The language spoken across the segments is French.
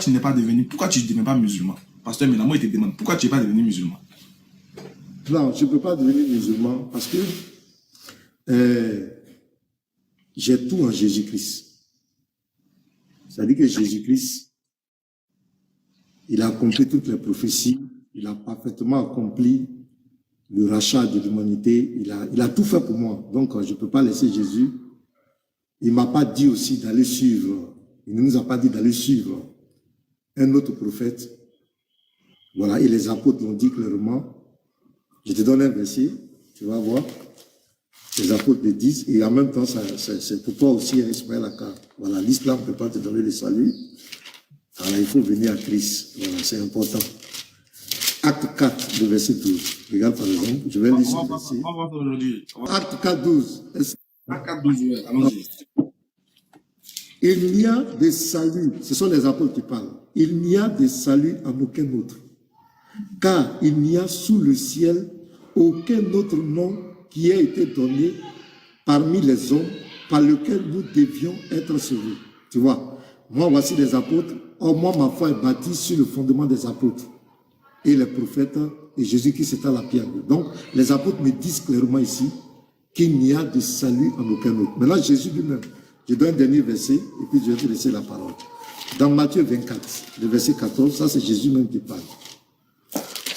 tu n'es pas devenu, pourquoi tu ne deviens pas musulman? Pasteur Mina, moi, il te demande, pourquoi tu n'es pas devenu musulman? Non, je ne peux pas devenir musulman parce que j'ai tout en Jésus-Christ. C'est-à-dire que Jésus-Christ, il a accompli toutes les prophéties, il a parfaitement accompli le rachat de l'humanité, il a tout fait pour moi. Donc, je ne peux pas laisser Jésus. Il ne m'a pas dit aussi d'aller suivre, il ne nous a pas dit d'aller suivre un autre prophète. Voilà, et les apôtres l'ont dit clairement. Je te donne un verset, tu vas voir. Les apôtres le disent, et en même temps, c'est pour toi aussi, Ismaël Aka. Voilà, l'islam ne peut pas te donner le salut. Alors, il faut venir à Christ. Voilà, c'est important. Acte 4, le verset 12. Regarde par exemple, je vais lire ce verset. On va voir aujourd'hui. Acte 4, 12. Acte 4, 12, ouais, allons-y. Il n'y a de salut, ce sont les apôtres qui parlent, il n'y a de salut en aucun autre, car il n'y a sous le ciel aucun autre nom qui ait été donné parmi les hommes par lequel nous devions être sauvés. Tu vois, moi voici les apôtres, moi ma foi est bâtie sur le fondement des apôtres et les prophètes et Jésus-Christ est à la pierre. Donc les apôtres me disent clairement ici qu'il n'y a de salut en aucun autre. Maintenant Jésus lui-même, je donne un dernier verset et puis je vais te laisser la parole. Dans Matthieu 24, le verset 14, ça c'est Jésus même qui parle.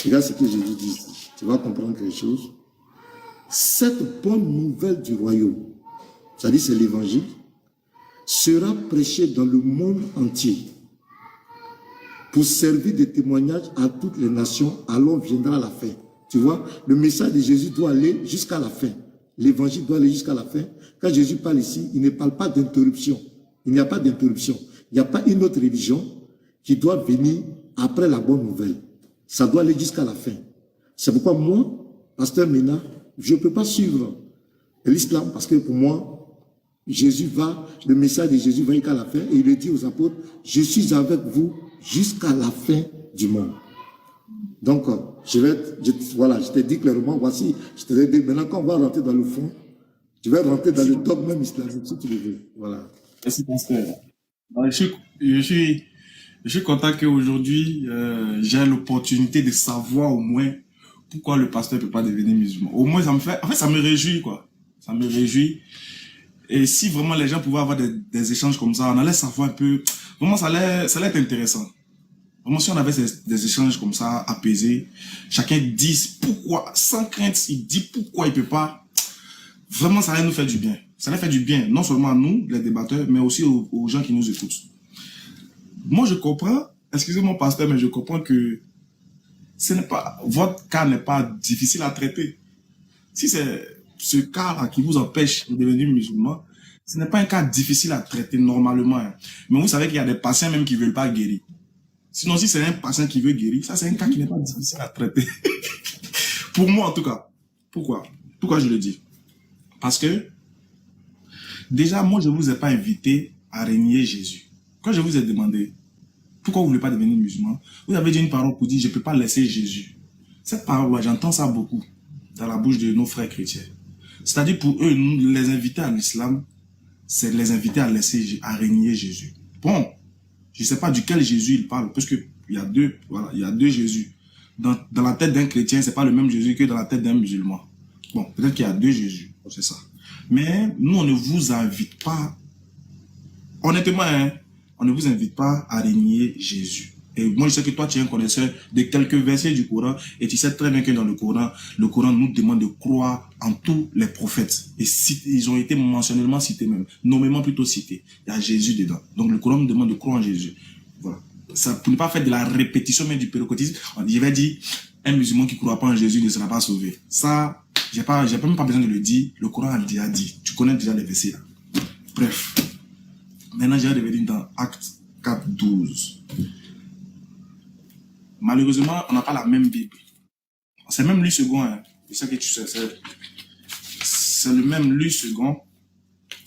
Regarde ce que Jésus dit ici. Tu vas comprendre quelque chose. Cette bonne nouvelle du royaume, c'est-à-dire c'est l'évangile, sera prêchée dans le monde entier pour servir de témoignage à toutes les nations, alors viendra la fin. Tu vois, le message de Jésus doit aller jusqu'à la fin. L'évangile doit aller jusqu'à la fin. Quand Jésus parle ici, il ne parle pas d'interruption. Il n'y a pas d'interruption. Il n'y a pas une autre religion qui doit venir après la bonne nouvelle. Ça doit aller jusqu'à la fin. C'est pourquoi moi, pasteur Mina, je ne peux pas suivre l'islam parce que pour moi, le message de Jésus va jusqu'à la fin et il le dit aux apôtres, je suis avec vous jusqu'à la fin du monde. Donc, voilà, je te dis clairement, voici, je te dis, maintenant quand on va rentrer dans le fond, je vais rentrer dans le dogme islamique, si tu le veux. Voilà. Merci, pasteur. Je suis content qu'aujourd'hui, j'ai l'opportunité de savoir au moins pourquoi le pasteur ne peut pas devenir musulman. Au moins, ça me réjouit, quoi. Ça me réjouit. Et si vraiment les gens pouvaient avoir des échanges comme ça, on allait savoir un peu, vraiment, ça allait être intéressant. Vraiment, si on avait des échanges comme ça, apaisés, chacun dit pourquoi, sans crainte, il dit pourquoi il ne peut pas. Vraiment, ça allait nous faire du bien. Ça allait faire du bien, non seulement à nous, les débatteurs, mais aussi aux gens qui nous écoutent. Moi, je comprends, excusez-moi, pasteur, mais je comprends que votre cas n'est pas difficile à traiter. Si c'est ce cas-là qui vous empêche de devenir musulman, ce n'est pas un cas difficile à traiter normalement. Hein. Mais vous savez qu'il y a des patients même qui ne veulent pas guérir. Sinon, si c'est un patient qui veut guérir, ça c'est un cas qui n'est pas difficile à traiter. Pour moi, en tout cas. Pourquoi je le dis? Parce que, déjà, moi, je ne vous ai pas invité à régner Jésus. Quand je vous ai demandé, pourquoi vous ne voulez pas devenir musulman, vous avez dit une parole pour dire, je ne peux pas laisser Jésus. Cette parole-là, j'entends ça beaucoup dans la bouche de nos frères chrétiens. C'est-à-dire pour eux, nous les inviter à l'islam, c'est les inviter à régner Jésus. Bon, je ne sais pas duquel Jésus il parle, parce qu'il y a deux, voilà, il y a deux Jésus. Dans la tête d'un chrétien, c'est pas le même Jésus que dans la tête d'un musulman. Bon, peut-être qu'il y a deux Jésus, c'est ça. Mais nous, on ne vous invite pas, honnêtement, hein, on ne vous invite pas à régner Jésus. Et moi, je sais que toi, tu es un connaisseur de quelques versets du Coran, et tu sais très bien que dans le Coran nous demande de croire en tous les prophètes. Et ils ont été mentionnellement cités même, nommément plutôt cités. Il y a Jésus dedans. Donc le Coran nous demande de croire en Jésus. Voilà. Ça, pour ne pas faire de la répétition, mais du pérocotisme, je vais dire, un musulman qui ne croit pas en Jésus ne sera pas sauvé. Ça, j'ai même pas besoin de le dire. Le Coran a déjà dit. Tu connais déjà les versets là. Bref. Maintenant, je vais revenir dans Acte 4, 12. Malheureusement, on n'a pas la même Bible. C'est même lu second. Hein. Je sais que tu sais. C'est le même lu second.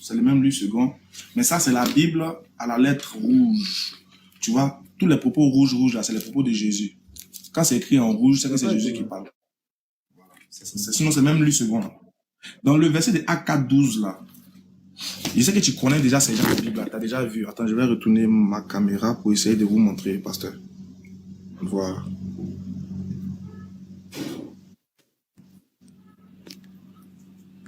C'est le même lu second. Mais ça, c'est la Bible à la lettre rouge. Tu vois, tous les propos rouges là, c'est les propos de Jésus. Quand c'est écrit en rouge, c'est que c'est Jésus qui parle. Sinon, c'est même lu second. Là. Dans le verset de Acte 4, 12 là, Je sais que tu connais déjà ces gens de Bible, tu as déjà vu. Attends, je vais retourner ma caméra pour essayer de vous montrer, pasteur. Voilà.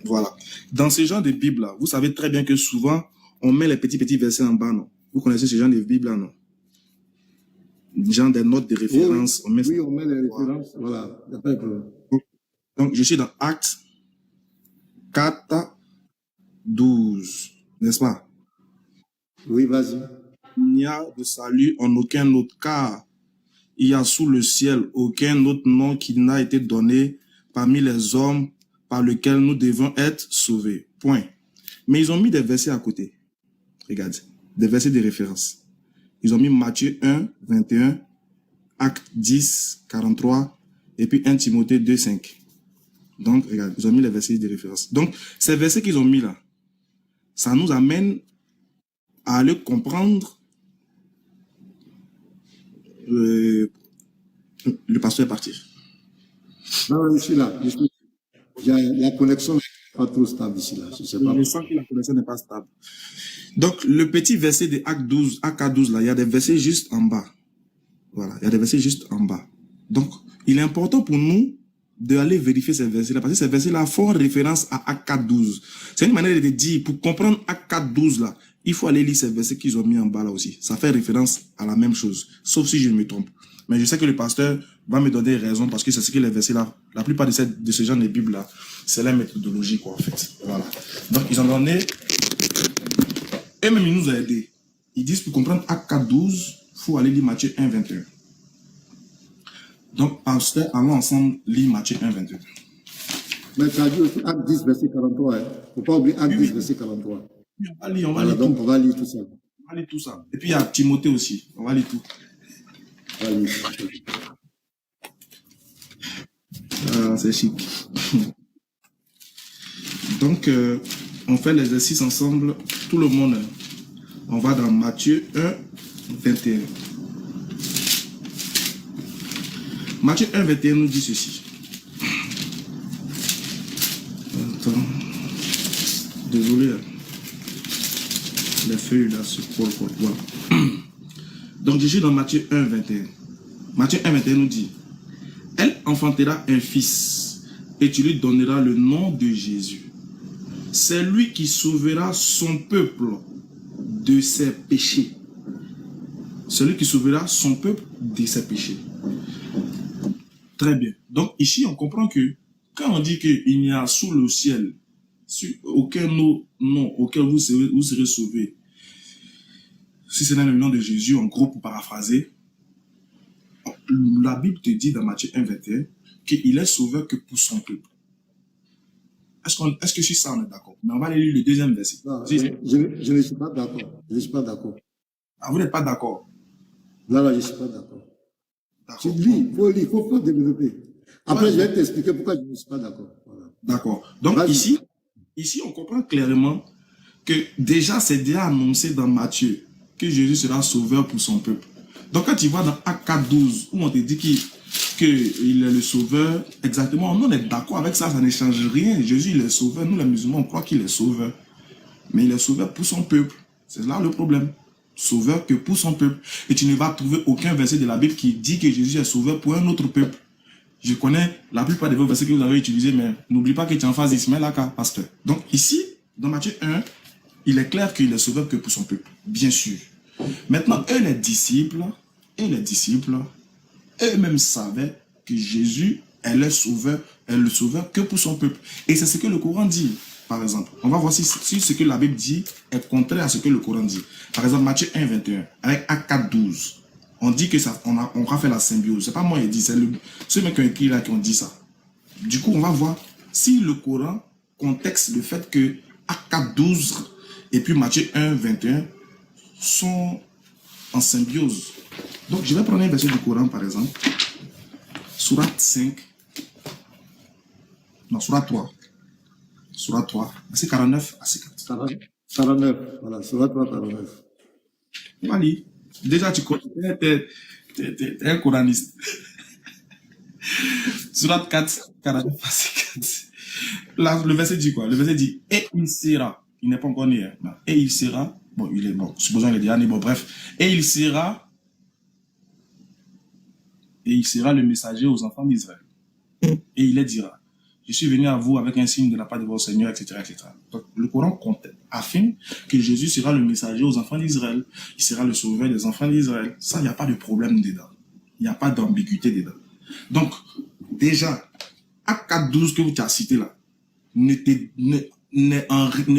Voilà. Dans ce genre de Bible-là, vous savez très bien que souvent, on met les petits versets en bas, non? Vous connaissez ce genre de Bible-là, non? Genre des notes de référence. Oui, on met les références. Voilà, il n'y a pas de problème. Donc, je suis dans Actes 4, 12, n'est-ce pas? Oui, vas-y. Il n'y a de salut en aucun autre, car il y a sous le ciel aucun autre nom qui n'a été donné parmi les hommes par lequel nous devons être sauvés. Point. Mais ils ont mis des versets à côté. Regarde, des versets de référence. Ils ont mis Matthieu 1, 21, Actes 10, 43, et puis 1 Timothée 2, 5. Donc, regarde, ils ont mis les versets de référence. Donc, ces versets qu'ils ont mis là, ça nous amène à aller comprendre. Le pasteur est parti. Non, je suis là. La connexion n'est pas trop stable ici. Là. Je sais pas. Je sens que la connexion n'est pas stable. Donc, le petit verset de Acte 12, Acte 12, là, il y a des versets juste en bas. Voilà, il y a des versets juste en bas. Donc, il est important pour nous d'aller vérifier ces versets-là, parce que ces versets-là font référence à Acte 12. C'est une manière de dire, pour comprendre Acte 12, là, il faut aller lire ces versets qu'ils ont mis en bas là aussi. Ça fait référence à la même chose, sauf si je me trompe. Mais je sais que le pasteur va me donner raison, parce que c'est ce que les versets-là, la plupart de ce genre de Bible-là, c'est la méthodologie, quoi, en fait. Voilà. Donc, ils ont donné, et même ils nous ont aidés. Ils disent, pour comprendre Acte 12, il faut aller lire Matthieu 1, 21. Donc, pasteur, allons ensemble lire Matthieu 1, 21. Mais tu as dit aussi Acte 10, verset 43. Il ne faut pas oublier Acte 10, verset 43. Oui, on va lire, donc, on va lire tout ça. On va lire tout ça. Et puis, il y a Timothée aussi. On va lire tout. On va lire. Ah, c'est chic. Donc, on fait l'exercice ensemble. Tout le monde, on va dans Matthieu 1, 21. Matthieu 1, 21 nous dit ceci. Attends. Désolé. Les feuilles là se collent. Voilà. Donc, je suis dans Matthieu 1, 21. Matthieu 1, 21 nous dit: elle enfantera un fils, et tu lui donneras le nom de Jésus. C'est lui qui sauvera son peuple de ses péchés. Celui qui sauvera son peuple de ses péchés. Très bien. Donc ici, on comprend que quand on dit qu'il n'y a sous le ciel aucun nom auquel vous serez sauvés, si c'est dans le nom de Jésus, en gros, pour paraphraser, la Bible te dit dans Matthieu 1, 21 qu'il est sauveur que pour son peuple. Est-ce que sur ça on est d'accord? Mais on va aller lire le deuxième verset. Non, je ne suis pas d'accord. Je ne suis pas d'accord. Ah, vous n'êtes pas d'accord? Non, je ne suis pas d'accord. Tu lis, il faut développer. Après, je vais t'expliquer pourquoi je ne suis pas d'accord. Voilà. D'accord. Donc ici, on comprend clairement que déjà, c'est déjà annoncé dans Matthieu que Jésus sera sauveur pour son peuple. Donc quand tu vas dans Acte 4, 12, où on te dit qu'il est le sauveur, exactement, nous on est d'accord avec ça, ça ne change rien. Jésus, il est sauveur. Nous les musulmans, on croit qu'il est sauveur. Mais il est sauveur pour son peuple. C'est là le problème. Sauveur que pour son peuple. Et tu ne vas trouver aucun verset de la Bible qui dit que Jésus est sauveur pour un autre peuple. Je connais la plupart des versets que vous avez utilisés, mais n'oublie pas que tu es en phase d'Ismaël Aka, pasteur. Donc ici, dans Matthieu 1, il est clair qu'il est sauveur que pour son peuple, bien sûr. Maintenant, les disciples, eux-mêmes savaient que Jésus est le sauveur que pour son peuple. Et c'est ce que le Coran dit. Par exemple, on va voir si ce que la Bible dit est contraire à ce que le Coran dit. Par exemple, Matthieu 1, 21, avec Acte 4, 12, on dit que ça, on va faire la symbiose. C'est pas moi qui ai dit, c'est ceux qui ont écrit là qui ont dit ça. Du coup, on va voir si le Coran contexte le fait que Acte 4, 12 et puis Matthieu 1, 21 sont en symbiose. Donc, je vais prendre un verset du Coran, par exemple. Sourate 5. Non, Sourate 3. Sourate 3, verset 49 à 50. 49, voilà, Sourate 3, 49. Mali, déjà tu connais, t'es un coraniste. Sourate 4, 49 à 50. Là, le verset dit quoi? Le verset dit: et il Il n'est pas encore né. Hein. Et il sera, bon, il est bon, supposons qu'il est déjà né, bon, bref. Et il sera le messager aux enfants d'Israël. Et il les dira, je suis venu à vous avec un signe de la part de votre Seigneur, etc., etc. Donc, le Coran affirme que Jésus sera le messager aux enfants d'Israël. Il sera le sauveur des enfants d'Israël. Ça, il n'y a pas de problème dedans. Il n'y a pas d'ambiguïté dedans. Donc, déjà, Acte 4.12 que vous as cité là, ne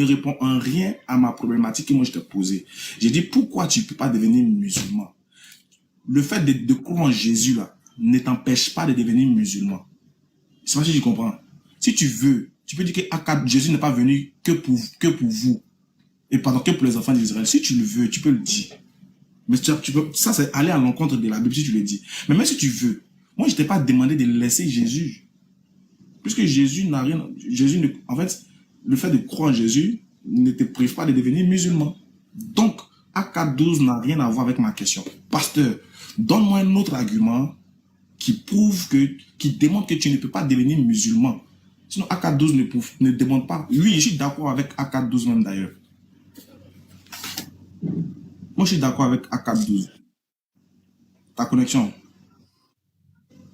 répond en rien à ma problématique que moi je t'ai posée. J'ai dit, pourquoi tu ne peux pas devenir musulman? Le fait de croire en Jésus là, ne t'empêche pas de devenir musulman. C'est pas si tu comprends. Si tu veux, tu peux dire que Jésus n'est pas venu que pour vous. Et pardon, que pour les enfants d'Israël. Si tu le veux, tu peux le dire. Mais ça, c'est aller à l'encontre de la Bible si tu le dis. Mais même si tu veux, moi, je ne t'ai pas demandé de laisser Jésus. Puisque Jésus n'a rien. En fait, le fait de croire en Jésus ne te prive pas de devenir musulman. Donc, Acte 12 n'a rien à voir avec ma question. Pasteur, donne-moi un autre argument qui démontre que tu ne peux pas devenir musulman. Sinon, Acte 12 ne demande pas. Oui, je suis d'accord avec Acte 12 même d'ailleurs. Moi, je suis d'accord avec Acte 12. Ta connexion.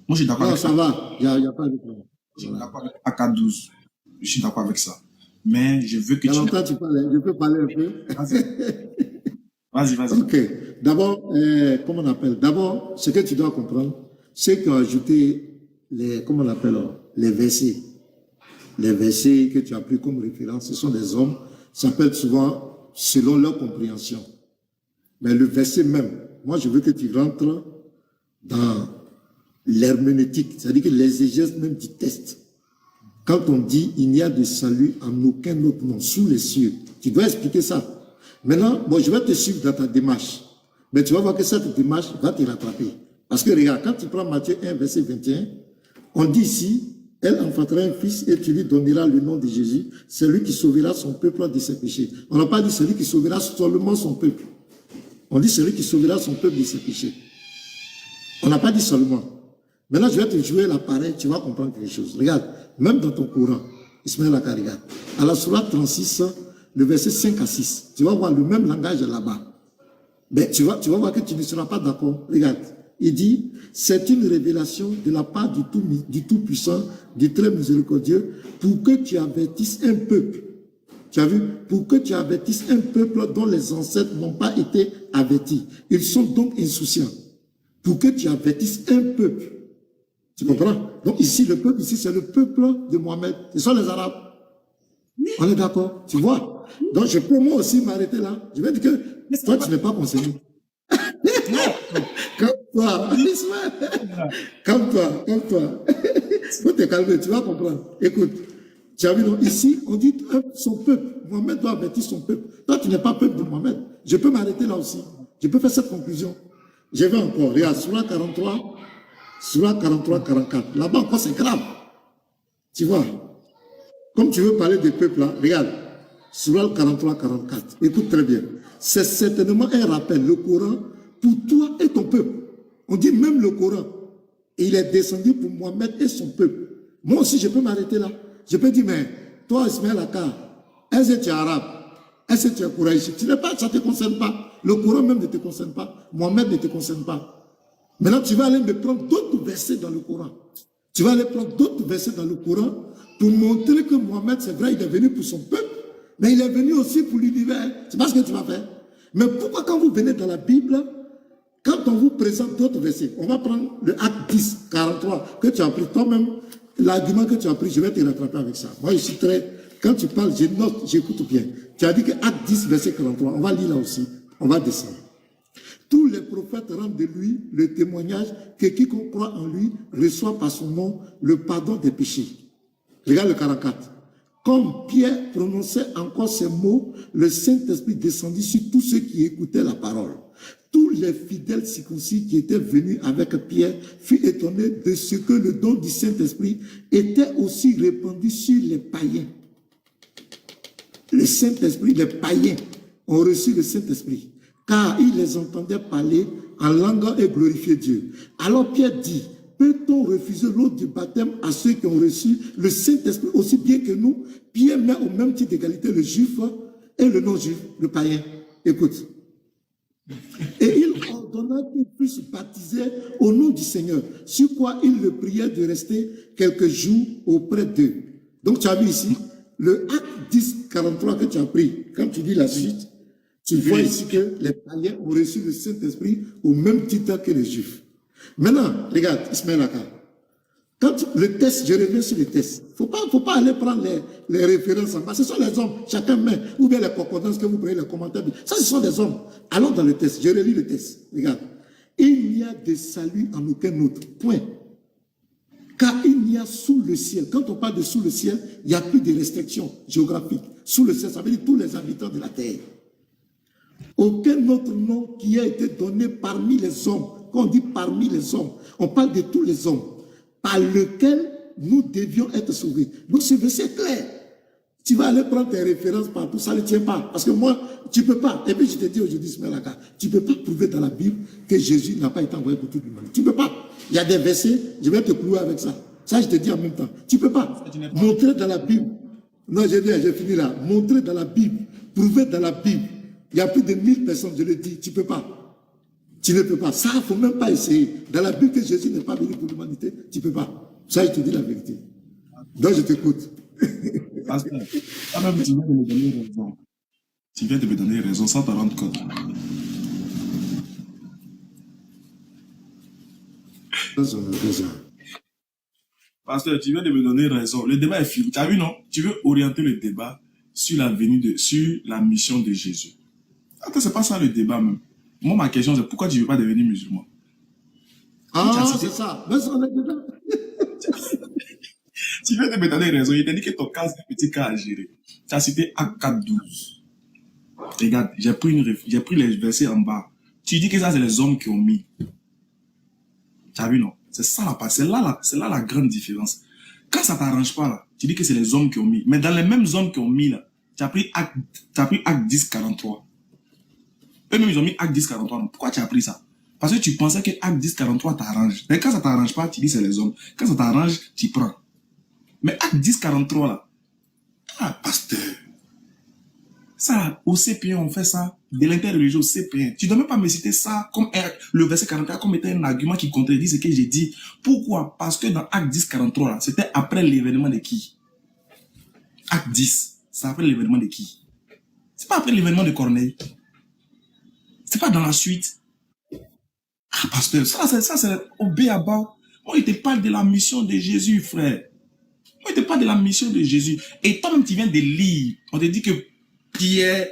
Moi, je suis d'accord avec ça. Non, ça va. Il n'y a pas de problème. Je suis d'accord avec Acte 12. Je suis d'accord avec ça. Mais je veux que tu parles. Je peux parler un peu. Vas-y. Ok. D'abord, comment on appelle? D'abord, ce que tu dois comprendre, c'est qu'ils ont ajouté les versets. Les versets que tu as pris comme référence, ce sont des hommes, s'appellent souvent selon leur compréhension. Mais le verset même, moi je veux que tu rentres dans l'herméneutique, c'est-à-dire que l'exégèse même du texte. Quand on dit il n'y a de salut en aucun autre nom sous les cieux, tu dois expliquer ça. Maintenant, je vais te suivre dans ta démarche. Mais tu vas voir que cette démarche va te rattraper. Parce que regarde, quand tu prends Matthieu 1, verset 21, on dit ici, elle enfantera un fils et tu lui donneras le nom de Jésus, c'est lui qui sauvera son peuple de ses péchés. On n'a pas dit celui qui sauvera seulement son peuple. On dit celui qui sauvera son peuple de ses péchés. On n'a pas dit seulement. Maintenant, je vais te jouer l'appareil, tu vas comprendre quelque chose. Regarde, même dans ton Coran, Ismaël Aka, regarde. À la sourate 36, le verset 5 à 6, tu vas voir le même langage là-bas. Ben, tu vas voir que tu ne seras pas d'accord. Regarde, il dit, c'est une révélation de la part du Tout-Puissant, du Très Miséricordieux, pour que tu avertisses un peuple. Tu as vu? Pour que tu avertisses un peuple dont les ancêtres n'ont pas été avertis. Ils sont donc insouciants. Pour que tu avertisses un peuple. Tu comprends? Donc ici, le peuple, ici, c'est le peuple de Mohamed. Ce sont les Arabes. On est d'accord? Tu vois? Donc je peux moi aussi m'arrêter là. Je vais dire que toi, tu n'es pas concerné. Non. Comme toi. Comme toi. Faut te calmer, tu vas comprendre. Écoute. Tu as vu, non? Ici, on dit son peuple. Mohamed doit avertir son peuple. Toi, tu n'es pas peuple de Mohamed. Je peux m'arrêter là aussi. Je peux faire cette conclusion. Je vais encore. Regarde, Surah 43, 44. Là-bas encore, c'est grave. Tu vois? Comme tu veux parler des peuples là, regarde. Surah 43, 44. Écoute très bien. C'est certainement un rappel, le Coran, pour toi et ton peuple. On dit même le Coran. Et il est descendu pour Mohamed et son peuple. Moi aussi, je peux m'arrêter là. Je peux dire, mais toi, Ismaël Aka, est-ce que tu es arabe? Est-ce que tu es courageux? Tu n'es pas, ça ne te concerne pas. Le Coran même ne te concerne pas. Mohamed ne te concerne pas. Maintenant, tu vas aller me prendre d'autres versets dans le Coran. Tu vas aller prendre d'autres versets dans le Coran pour montrer que Mohamed, c'est vrai, il est venu pour son peuple, mais il est venu aussi pour l'univers. C'est pas ce que tu vas faire. Mais pourquoi quand vous venez dans la Bible, quand on vous présente d'autres versets, on va prendre le Acte 10, 43, que tu as pris toi-même, l'argument que tu as pris, je vais te rattraper avec ça. Moi, je suis très... Quand tu parles, je note, j'écoute bien. Tu as dit que Acte 10, verset 43, on va lire là aussi. On va descendre. Tous les prophètes rendent de lui le témoignage que quiconque croit en lui reçoit par son nom le pardon des péchés. Regarde le 44. Comme Pierre prononçait encore ces mots, le Saint-Esprit descendit sur tous ceux qui écoutaient la parole. Tous les fidèles circoncis qui étaient venus avec Pierre furent étonnés de ce que le don du Saint-Esprit était aussi répandu sur les païens. Le Saint-Esprit, les païens ont reçu le Saint-Esprit, car ils les entendaient parler en langue et glorifier Dieu. Alors Pierre dit, peut-on refuser l'eau du baptême à ceux qui ont reçu le Saint-Esprit aussi bien que nous? Pierre met au même titre d'égalité le juif et le non-juif, le païen. Écoute. Et il ordonna qu'ils puissent baptiser au nom du Seigneur, sur quoi il le priait de rester quelques jours auprès d'eux. Donc tu as vu ici, le acte 10, 43 que tu as pris, quand tu dis la suite, tu vois ici que les païens ont reçu le Saint-Esprit au même titre que les Juifs. Maintenant, regarde, Ismaël Aka. Quand le test, je reviens sur le test. Faut pas aller prendre les références en bas. Ce sont les hommes, chacun met, ou bien les concordances que vous prenez, les commentaires. Ça, ce sont des hommes. Allons dans le test. Je relis le test. Regarde. Il n'y a de salut en aucun autre. Point. Car il n'y a sous le ciel. Quand on parle de sous le ciel, il n'y a plus de restrictions géographiques. Sous le ciel, ça veut dire tous les habitants de la terre. Aucun autre nom qui a été donné parmi les hommes. Quand on dit parmi les hommes, on parle de tous les hommes, par lequel nous devions être sauvés. Donc ce verset est clair. Tu vas aller prendre tes références partout, ça ne tient pas. Parce que moi, tu ne peux pas. Et puis je te dis aujourd'hui, Smelaka, tu ne peux pas prouver dans la Bible que Jésus n'a pas été envoyé pour tout le monde. Tu ne peux pas. Il y a des versets, je vais te clouer avec ça. Ça, je te dis en même temps. Tu ne peux pas montrer dans la Bible. Non, j'ai fini là. Montrer dans la Bible, prouver dans la Bible. Il y a plus de 1000 personnes, je le dis, tu ne peux pas. Tu ne peux pas. Ça, il ne faut même pas essayer. Dans la Bible que Jésus n'est pas venu pour l'humanité, tu ne peux pas. Ça, je te dis la vérité. Donc, je t'écoute. Pasteur, toi-même, tu viens de me donner raison. Tu viens de me donner raison sans te rendre compte. Pasteur, tu viens de me donner raison. Le débat est fini. Tu as vu, non? Tu veux orienter le débat sur sur la mission de Jésus. Attends, c'est pas ça le débat même. Moi, ma question, c'est pourquoi tu ne veux pas devenir musulman? Ah, c'est ça. Mais ça, on est dedans. Tu viens de me donner raison. Il t'a dit que ton cas, c'est un petit cas à gérer. Tu as cité Acte 4.12. Regarde, j'ai pris les versets en bas. Tu dis que ça, c'est les hommes qui ont mis. Tu as vu, non? C'est ça la part. C'est là la grande différence. Quand ça ne t'arrange pas, là, tu dis que c'est les hommes qui ont mis. Mais dans les mêmes hommes qui ont mis, là, tu as pris Acte 10, 43. Eux-mêmes, ils ont mis Acte 10, 43. Donc, pourquoi tu as pris ça? Parce que tu pensais que Acte 10, 43 t'arrange. Mais quand ça ne t'arrange pas, tu dis c'est les hommes. Quand ça t'arrange, tu prends. Mais Acte 10, 43, là, ah, pasteur, ça, au CP1, on fait ça, de l'interreligieux au CP1. Tu ne dois même pas me citer ça comme le verset 44 comme étant un argument qui contredit ce que j'ai dit. Pourquoi? Parce que dans Acte 10, 43, là, c'était après l'événement de qui? Acte 10, c'est après l'événement de qui? C'est pas après l'événement de Corneille. C'est pas dans la suite. Ah, pasteur, ça c'est au béaba. Moi, il te parle de la mission de Jésus, frère. Moi, il te parle de la mission de Jésus. Et toi-même, tu viens de lire. On te dit que Pierre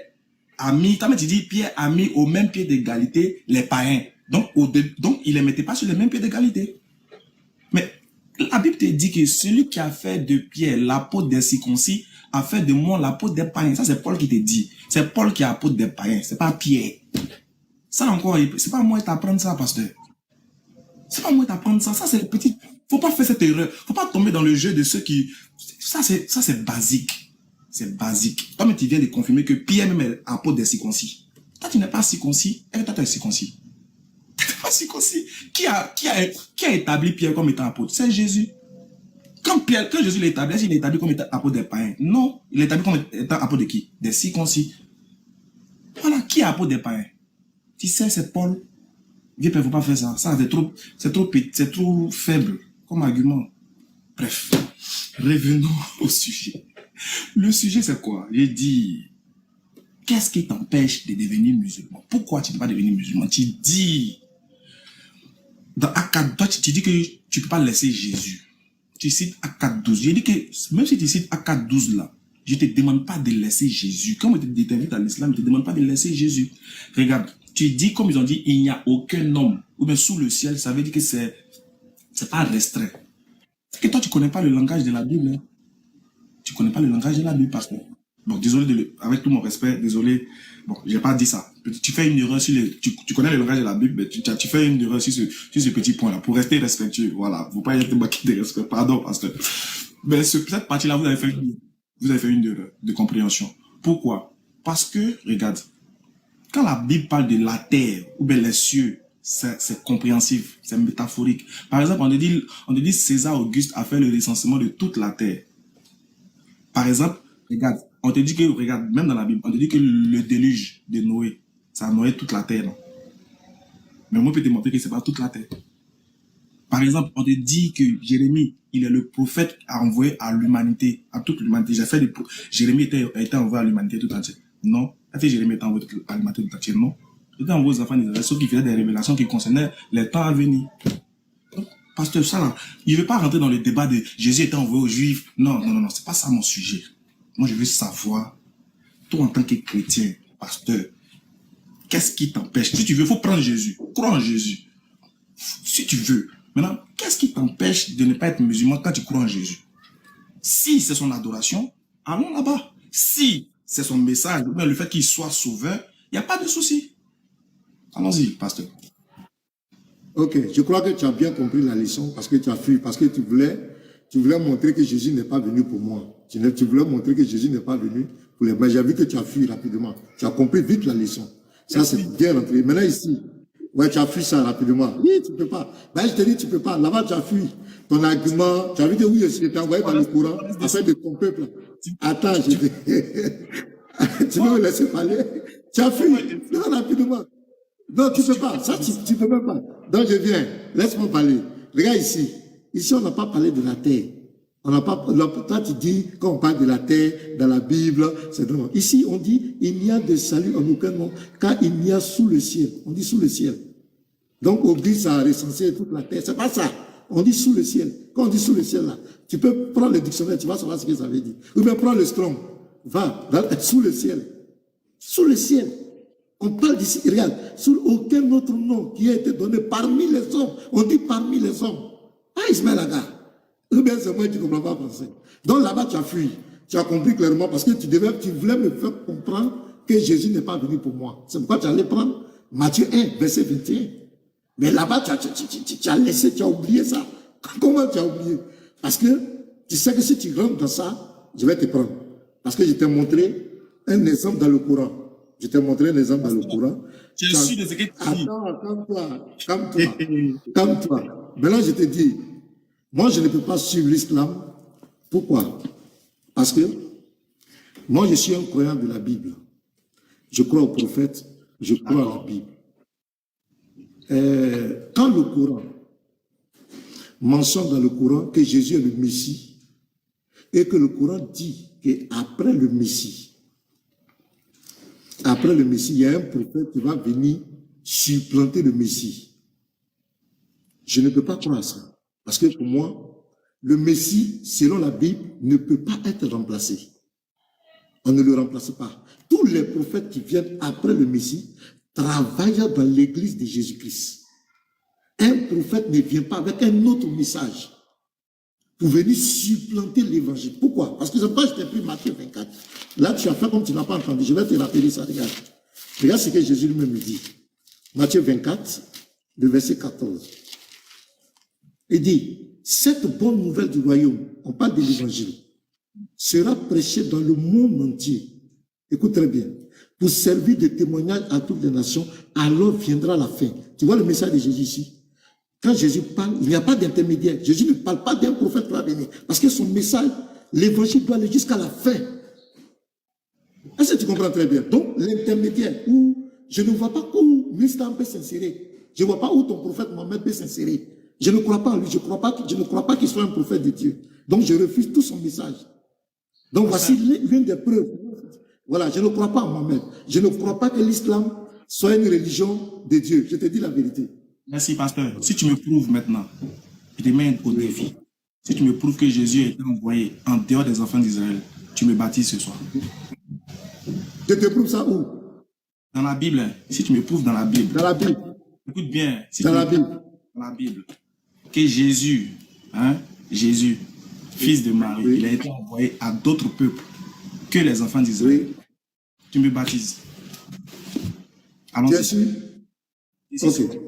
a mis, toi-même, tu dis Pierre a mis au même pied d'égalité les païens. Donc, il ne les mettait pas sur le même pied d'égalité. Mais la Bible te dit que celui qui a fait de Pierre l'apôtre des circoncis a fait de moi l'apôtre des païens. Ça, c'est Paul qui te dit. C'est Paul qui est apôtre des païens. C'est pas Pierre. Ça encore, c'est pas moi qui t'apprendre ça, pasteur. C'est pas moi qui t'apprendre ça. Ça, c'est le petit. Faut pas faire cette erreur. Faut pas tomber dans le jeu de ceux qui. Ça, c'est basique. C'est basique. Toi, mais tu viens de confirmer que Pierre même est apôtre des circoncis. Toi, tu n'es pas circoncis. Et toi, tu es circoncis. Tu n'es pas circoncis. Qui a établi Pierre comme étant apôtre? C'est Jésus. Quand Jésus l'a établi, il l'a établi comme étant apôtre des païens. Non. Il l'a établi comme étant apôtre de qui? Des circoncis. Voilà. Qui est apôtre des païens? Tu sais, c'est Paul. Il ne faut pas faire ça. Ça, c'est trop faible comme argument. Bref, revenons au sujet. Le sujet, c'est quoi? J'ai dit, qu'est-ce qui t'empêche de devenir musulman? Pourquoi tu ne peux pas devenir musulman? Tu dis, dans Acte 4, toi, tu dis que tu ne peux pas laisser Jésus. Tu cites Acte 4.12. J'ai dit que, même si tu cites Acte 4.12 là, je ne te demande pas de laisser Jésus. Comme on t'invite à l'islam, je ne te demande pas de laisser Jésus. Regarde. Tu dis, comme ils ont dit, il n'y a aucun homme, ou bien sous le ciel, ça veut dire que c'est pas restreint. C'est que toi, tu ne connais pas le langage de la Bible. Hein. Tu ne connais pas le langage de la Bible, parce que, bon, désolé, avec tout mon respect, désolé, bon, j'ai pas dit ça. Tu fais une erreur sur tu connais le langage de la Bible, mais tu fais une erreur sur ce petit point-là, pour rester respectueux, voilà. Faut pas être manqué de respect, pardon, pasteur. Mais cette partie-là, vous avez fait une erreur de compréhension. Pourquoi? Parce que, regarde, quand la Bible parle de la terre ou bien les cieux, c'est compréhensif, c'est métaphorique. Par exemple, on te dit César Auguste a fait le recensement de toute la terre. Par exemple, regarde, On te dit que, regarde, même dans la Bible, on te dit que le déluge de Noé, ça a noyé toute la terre, non? Mais moi, je peux te montrer que ce n'est pas toute la terre. Par exemple, on te dit que Jérémie, il est le prophète envoyé à l'humanité, à toute l'humanité. Jérémie était envoyé à l'humanité tout entière. Non. Est-ce que Jérémie était envoyé à l'humanité tout entière? Non. Il était envoyé aux enfants d'Israël, sauf qu'il faisait des révélations qui concernaient les temps à venir. Donc, pasteur, ça là, il ne veut pas rentrer dans le débat de Jésus était envoyé aux Juifs. Non, non, non, non, c'est pas ça mon sujet. Moi, je veux savoir, toi en tant que chrétien, pasteur, qu'est-ce qui t'empêche? Si tu veux, il faut prendre Jésus. Crois en Jésus. Si tu veux. Maintenant, qu'est-ce qui t'empêche de ne pas être musulman quand tu crois en Jésus? Si c'est son adoration, allons là-bas. Si c'est son message, ou bien le fait qu'il soit sauveur, il n'y a pas de souci. Allons-y, pasteur. Ok, je crois que tu as bien compris la leçon parce que tu as fui, parce que tu voulais montrer que Jésus n'est pas venu pour moi. Tu voulais montrer que Jésus n'est pas venu pour les... Mais j'ai vu que tu as fui rapidement. Tu as compris vite la leçon. Ça, c'est bien rentré. Maintenant, ici, ouais, tu as fui ça rapidement. Oui, tu ne peux pas. Ben, je te dis, tu ne peux pas. Là-bas, tu as fui. Ton argument, tu as vu que oui, je t'ai envoyé dans le courant afin de ton peuple. Attends, tu veux me laisser parler? Tu as fui. Non, rapidement. Non, tu ne peux pas. Ça, tu ne peux même pas. Donc, je viens. Laisse-moi parler. Regarde ici. Ici, on n'a pas parlé de la terre. On n'a pas, toi, tu dis, quand on parle de la terre, dans la Bible, c'est vraiment. Ici, on dit, il n'y a de salut en aucun nom, car il n'y a sous le ciel. On dit sous le ciel. Donc, au but, ça a recensé toute la terre. C'est pas ça. On dit sous le ciel. Quand on dit sous le ciel, là, tu peux prendre le dictionnaire, tu vas savoir ce que ça veut dire. Ou bien prends le Strong. Va, sous le ciel. Sous le ciel. On parle d'ici, regarde, sur aucun autre nom qui a été donné parmi les hommes. On dit parmi les hommes. Ah, Ismaël Aga. Ou bien c'est moi qui ne comprends pas français. Donc là-bas, tu as fui. Tu as compris clairement parce que tu voulais me faire comprendre que Jésus n'est pas venu pour moi. C'est pourquoi tu allais prendre Matthieu 1, verset 21. Mais là-bas, tu as laissé, tu as oublié ça. Comment tu as oublié? Parce que tu sais que si tu rentres dans ça, je vais te prendre. Parce que je t'ai montré un exemple dans le Coran. Je t'ai montré un exemple dans le Coran. Je suis de ce que tu dis. Attends, calme-toi. Maintenant, je te dis, moi, je ne peux pas suivre l'islam. Pourquoi? Parce que moi, je suis un croyant de la Bible. Je crois au prophète, je crois à la Bible. Quand le Coran mentionne dans le Coran que Jésus est le Messie et que le Coran dit qu'après le Messie, il y a un prophète qui va venir supplanter le Messie. Je ne peux pas croire à ça. Parce que pour moi, le Messie, selon la Bible, ne peut pas être remplacé. On ne le remplace pas. Tous les prophètes qui viennent après le Messie travaillent dans l'église de Jésus-Christ. Un prophète ne vient pas avec un autre message pour venir supplanter l'évangile. Pourquoi? Parce que c'est pas, je t'ai pris Matthieu 24. Là, tu as fait comme tu n'as pas entendu. Je vais te rappeler ça. Regarde. Regarde ce que Jésus lui-même dit. Matthieu 24, le verset 14. Il dit, cette bonne nouvelle du royaume, on parle de l'évangile, sera prêchée dans le monde entier. Écoute très bien. Pour servir de témoignage à toutes les nations, alors viendra la fin. Tu vois le message de Jésus ici? Quand Jésus parle, il n'y a pas d'intermédiaire. Jésus ne parle pas d'un prophète qui va venir. Parce que son message, l'évangile doit aller jusqu'à la fin. Est-ce que tu comprends très bien? Donc, l'intermédiaire, où je ne vois pas où l'islam peut s'insérer. Je ne vois pas où ton prophète Mohammed peut s'insérer. Je ne crois pas en lui. Je ne crois pas qu'il soit un prophète de Dieu. Donc, je refuse tout son message. Donc, voici l'une des preuves. Voilà, je ne crois pas en Mohammed. Je ne crois pas que l'islam soit une religion de Dieu. Je te dis la vérité. Merci, pasteur. Si tu me prouves maintenant, je te mets au défi. Si tu me prouves que Jésus a été envoyé en dehors des enfants d'Israël, tu me baptises ce soir. Je te prouve ça où? Dans la Bible. Si tu me prouves dans la Bible. Dans la Bible. Écoute bien. Si dans la Bible. Dans la Bible. Que Jésus, Jésus, fils de Marie, oui, il a été envoyé à d'autres peuples que les enfants d'Israël. Oui. Tu me baptises. Tu es sûr? Ok.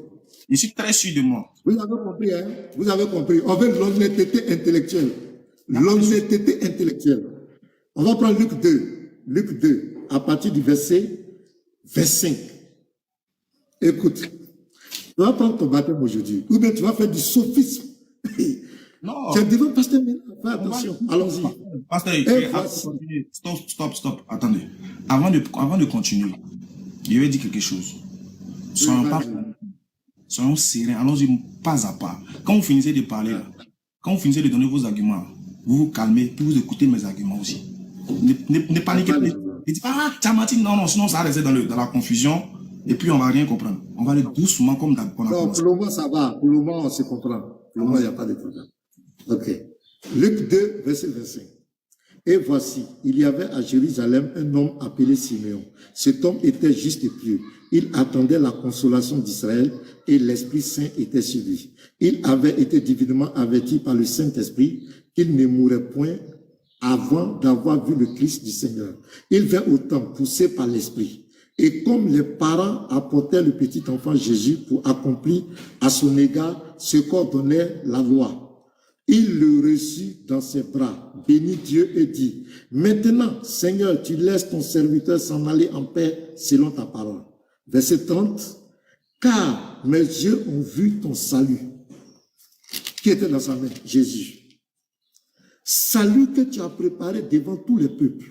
Je suis très sûr de moi. Vous avez compris, hein? Vous avez compris. On veut l'honnêteté intellectuelle. L'honnêteté intellectuelle. On va prendre Luc 2. Luc 2, à partir du verset 25. Écoute, tu vas prendre ton baptême aujourd'hui. Ou bien tu vas faire du sophisme. Non, Tu es devant pasteur maintenant. Fais on va attention. Allons-y. pasteur, Et avant de voici. continuer, stop, attendez. Avant de continuer, je vais dire quelque chose. Soyons pas, soyons sereins, allons-y pas à pas. Quand vous finissez de parler, là, quand vous finissez de donner vos arguments, vous vous calmez, puis vous écoutez mes arguments aussi. Ne paniquez pas. Ne dites pas, ah, tu as menti, non, sinon ça va rester dans la confusion, et puis on va rien comprendre. On va aller doucement comme d'habitude. Non, pour le moment, ça va. Pour le moment, on se comprend. Pour le moment, il n'y a pas de problème. Ok. Luc 2, verset 25. Et voici, il y avait à Jérusalem un homme appelé Siméon. Cet homme était juste et pieux. Il attendait la consolation d'Israël et l'Esprit Saint était sur lui. Il avait été divinement averti par le Saint-Esprit qu'il ne mourrait point avant d'avoir vu le Christ du Seigneur. Il vint au temple poussé par l'Esprit. Et comme les parents apportaient le petit enfant Jésus pour accomplir à son égard ce qu'ordonnait la loi, il le reçut dans ses bras, bénit Dieu et dit, maintenant, Seigneur, tu laisses ton serviteur s'en aller en paix selon ta parole. Verset 30, car mes yeux ont vu ton salut. Qui était dans sa main? Jésus. Salut que tu as préparé devant tous les peuples.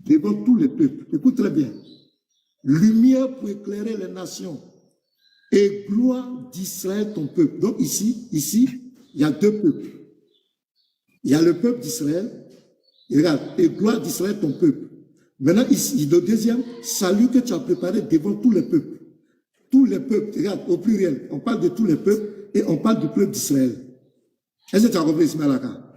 Devant tous les peuples. Écoute très bien. Lumière pour éclairer les nations. Et gloire d'Israël, ton peuple. Donc ici, il y a deux peuples. Il y a le peuple d'Israël. Regarde, et gloire d'Israël, ton peuple. Maintenant, ici, le deuxième, salut que tu as préparé devant tous les peuples. Tous les peuples, regarde, au pluriel. On parle de tous les peuples et on parle du peuple d'Israël. Est-ce que tu as compris, Ismaël Aka?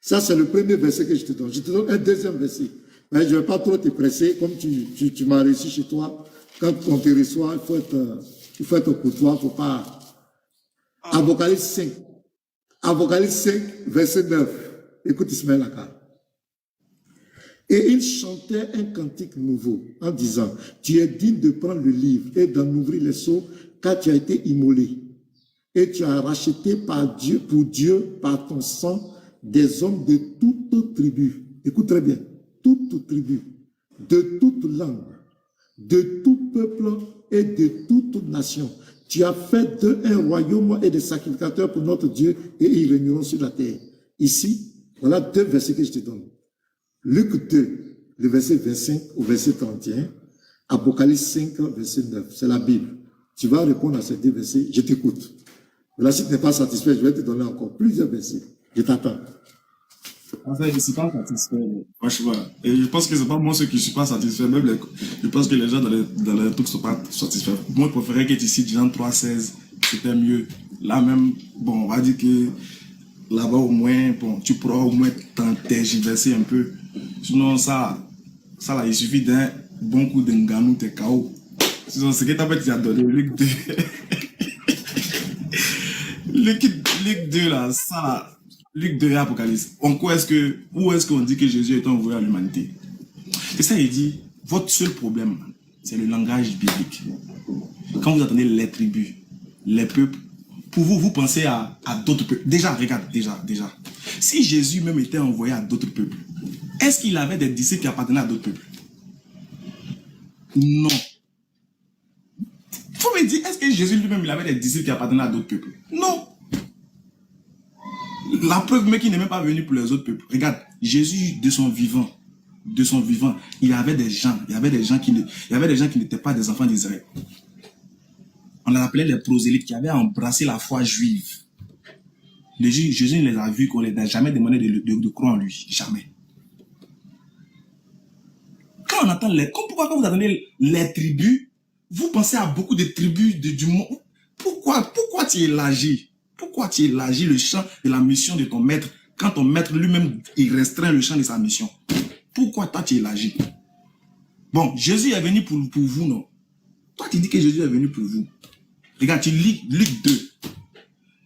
Ça, c'est le premier verset que je te donne. Je te donne un deuxième verset. Mais je ne vais pas trop te presser, comme tu m'as reçu chez toi. Quand on te reçoit, il faut être courtois, il ne faut pas. Apocalypse 5. Apocalypse 5, verset 9. Écoute Ismaël Aka. Et il chantait un cantique nouveau en disant, tu es digne de prendre le livre et d'en ouvrir les sceaux, car tu as été immolé. Et tu as racheté pour Dieu, par ton sang, des hommes de toute tribu. Écoute très bien. Toute tribu, de toute langue, de tout peuple et de toute nation. Tu as fait d'eux un royaume et des sacrificateurs pour notre Dieu et ils régneront sur la terre. Ici, voilà deux versets que je te donne. Luc 2, le verset 25 au verset 31. Apocalypse 5, verset 9. C'est la Bible. Tu vas répondre à ces deux versets. Je t'écoute. Là, si tu n'es pas satisfait, je vais te donner encore plusieurs versets. Je t'attends. En fait, je ne suis pas satisfait. Franchement. Et je pense que ce n'est pas moi ceux qui ne suis pas satisfait. Même je pense que les gens dans les trucs ne sont pas satisfaits. Moi, je préférais que tu cites Jean 3,16. C'était mieux. Là même, bon, on va dire que là-bas au moins, bon, tu pourras au moins t'intergiverser un peu. Sinon, ça là, il suffit d'un bon coup d'enganou, t'es KO. Sinon, ce que t'as fait, tu as donné Luc 2. Luc 2, là, ça là. Luc 2 et Apocalypse. Où est-ce qu'on dit que Jésus est envoyé à l'humanité? Et ça, il dit, votre seul problème, c'est le langage biblique. Quand vous attendez les tribus, les peuples, pour vous, vous pensez à d'autres peuples. Déjà, regarde, déjà. Si Jésus même était envoyé à d'autres peuples, est-ce qu'il avait des disciples qui appartenaient à d'autres peuples? Non. Faut me dire, est-ce que Jésus lui-même, il avait des disciples qui appartenaient à d'autres peuples? Non. La preuve, mais qu'il n'est même pas venu pour les autres peuples. Regarde, Jésus, de son vivant, il y avait des gens qui n'étaient pas des enfants d'Israël. On les appelait les prosélytes qui avaient embrassé la foi juive. Jésus les a vus qu'on ne les a jamais demandé de croire en lui. Jamais. Quand on entend pourquoi quand vous attendez les tribus, vous pensez à beaucoup de tribus du monde. Pourquoi tu élargis? Pourquoi tu élargis le champ de la mission de ton maître quand ton maître lui-même il restreint le champ de sa mission? Pourquoi toi tu élargis? Bon, Jésus est venu pour vous, non? Toi tu dis que Jésus est venu pour vous. Regarde, tu lis Luc 2.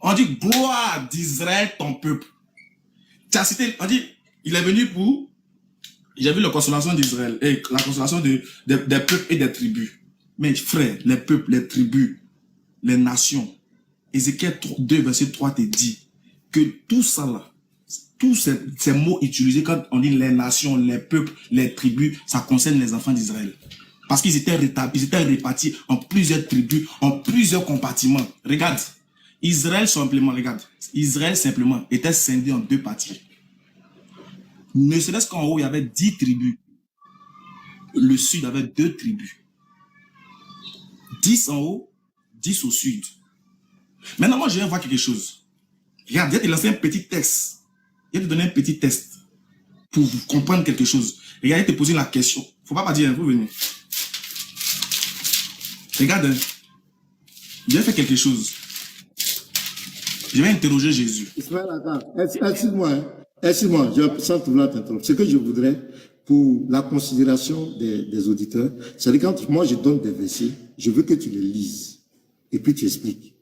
On dit gloire d'Israël, ton peuple. Tu as cité, on dit, il est venu pour. J'ai vu la consolation d'Israël et la consolation des peuples et des tribus. Mais frère, les peuples, les tribus, les nations. Ézéchiel 2, verset 3 te dit que tout ça là, tous ces mots utilisés quand on dit les nations, les peuples, les tribus, ça concerne les enfants d'Israël. Parce qu'ils étaient répartis en plusieurs tribus, en plusieurs compartiments. Regarde, Israël simplement, regarde, Israël simplement était scindé en deux parties. Ne serait-ce qu'en haut, il y avait 10 tribus. Le sud avait 2 tribus. 10 en haut, 10 au sud. Maintenant, moi, je viens voir quelque chose. Regarde, je vais te lancer un petit test. Je vais te donner un petit test pour comprendre quelque chose. Regarde, je vais te poser la question. Faut pas dire, vous venez. Regarde, je vais faire quelque chose. Je vais interroger Jésus. Ismaël, attends, excuse-moi, hein. Excuse-moi, sans vouloir t'interrompre. Ce que je voudrais, pour la considération des auditeurs, c'est que quand moi je donne des versets, je veux que tu les lises et puis tu expliques.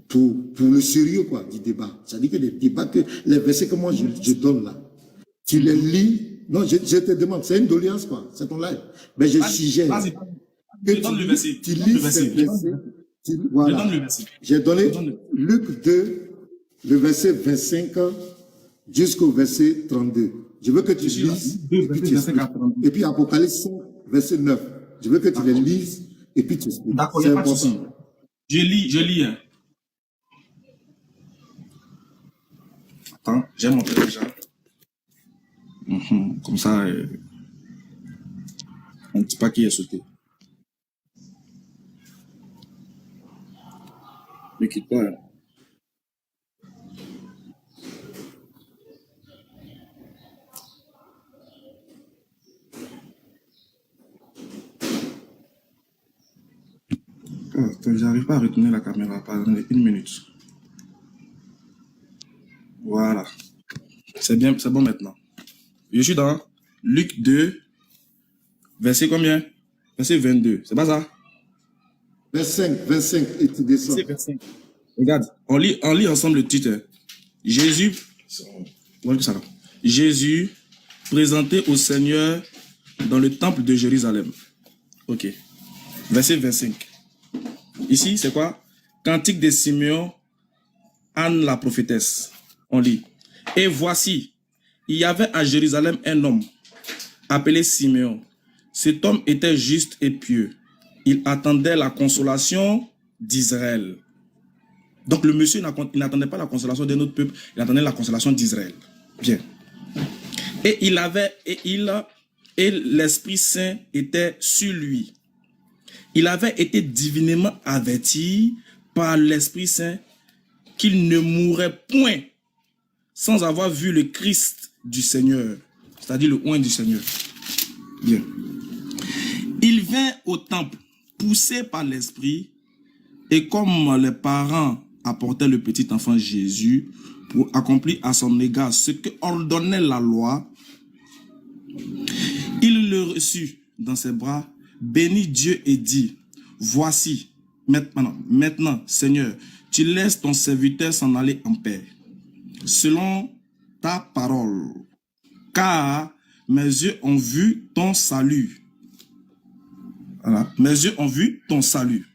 Pour le sérieux quoi, du débat. C'est-à-dire que les versets que moi je donne là, tu les lis. Non, je te demande, c'est une doléance quoi, c'est ton live. Mais je suggère que tu lis ces versets. Voilà. J'ai donné Luc 2, le verset 25 jusqu'au verset 32. Je veux que tu lises et puis tu expliques. Et puis Apocalypse 5, verset 9. Je veux que tu les lises et puis tu expliques. D'accord, c'est important. Je lis. Hein. Attends, j'ai montré déjà. Comme ça, on ne dit pas qui est sauté. Ne quitte pas. Hein. J'arrive pas à retourner la caméra. Pardonnez, 1 minute. Voilà. C'est bien, c'est bon maintenant. Je suis dans Luc 2, verset combien? Verset 22. C'est pas ça? 25 et tu descends. 25. Regarde, on lit ensemble le titre. Jésus présenté au Seigneur dans le temple de Jérusalem. Ok. Verset 25. Ici, c'est quoi? Cantique de Simeon, Anne la prophétesse. On lit. Et voici, il y avait à Jérusalem un homme appelé Simeon. Cet homme était juste et pieux. Il attendait la consolation d'Israël. Donc le monsieur il n'attendait pas la consolation d'un autre peuple, il attendait la consolation d'Israël. Bien. Et l'Esprit Saint était sur lui. Il avait été divinement averti par l'Esprit Saint qu'il ne mourrait point sans avoir vu le Christ du Seigneur, c'est-à-dire le oint du Seigneur. Bien. Il vint au temple, poussé par l'Esprit, et comme les parents apportaient le petit enfant Jésus pour accomplir à son égard ce que ordonnait la loi, il le reçut dans ses bras, bénit Dieu et dit, voici, maintenant, Seigneur, tu laisses ton serviteur s'en aller en paix, selon ta parole, car mes yeux ont vu ton salut. Voilà. Mes yeux ont vu ton salut.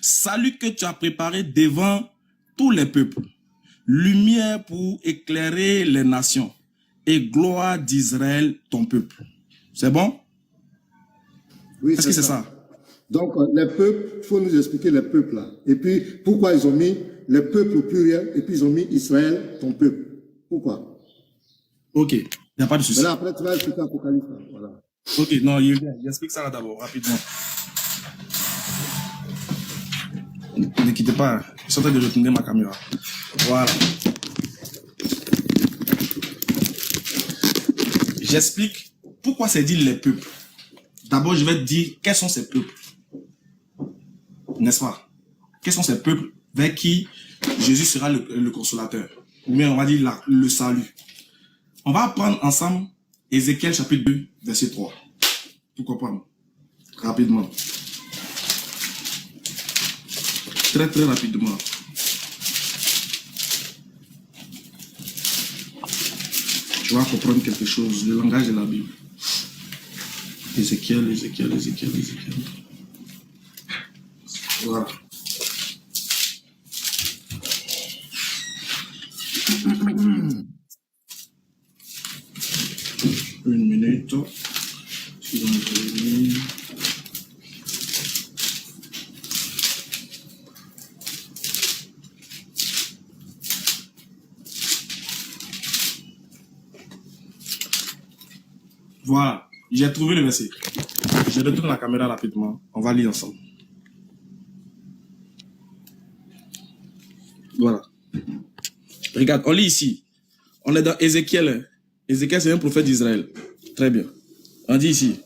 Salut que tu as préparé devant tous les peuples, lumière pour éclairer les nations et gloire d'Israël, ton peuple. C'est bon? Oui, est-ce que c'est ça? Donc, les peuples, il faut nous expliquer les peuples là. Et puis, pourquoi ils ont mis les peuples au pluriel et puis ils ont mis Israël, ton peuple. Pourquoi? Ok, il n'y a pas de souci. Mais là, après, tu vas expliquer Apocalypse. Voilà. Ok, non, j'explique ça d'abord, rapidement. Ne quittez pas, je suis en train de retourner ma caméra. Voilà. J'explique pourquoi c'est dit les peuples. D'abord, je vais te dire quels sont ces peuples. N'est-ce pas? Quels sont ces peuples vers qui Jésus sera le consolateur? Ou bien on va dire le salut. On va apprendre ensemble Ézéchiel chapitre 2, verset 3. Pour comprendre. Rapidement. Très très rapidement. Tu vas comprendre quelque chose, le langage de la Bible. Ézéchiel. Voilà. Une minute. Voilà, j'ai trouvé le verset. Je retourne la caméra rapidement. On va lire ensemble. Voilà. Regarde, on lit ici. On est dans Ézéchiel. Ézéchiel, c'est un prophète d'Israël. Très bien. On dit ici.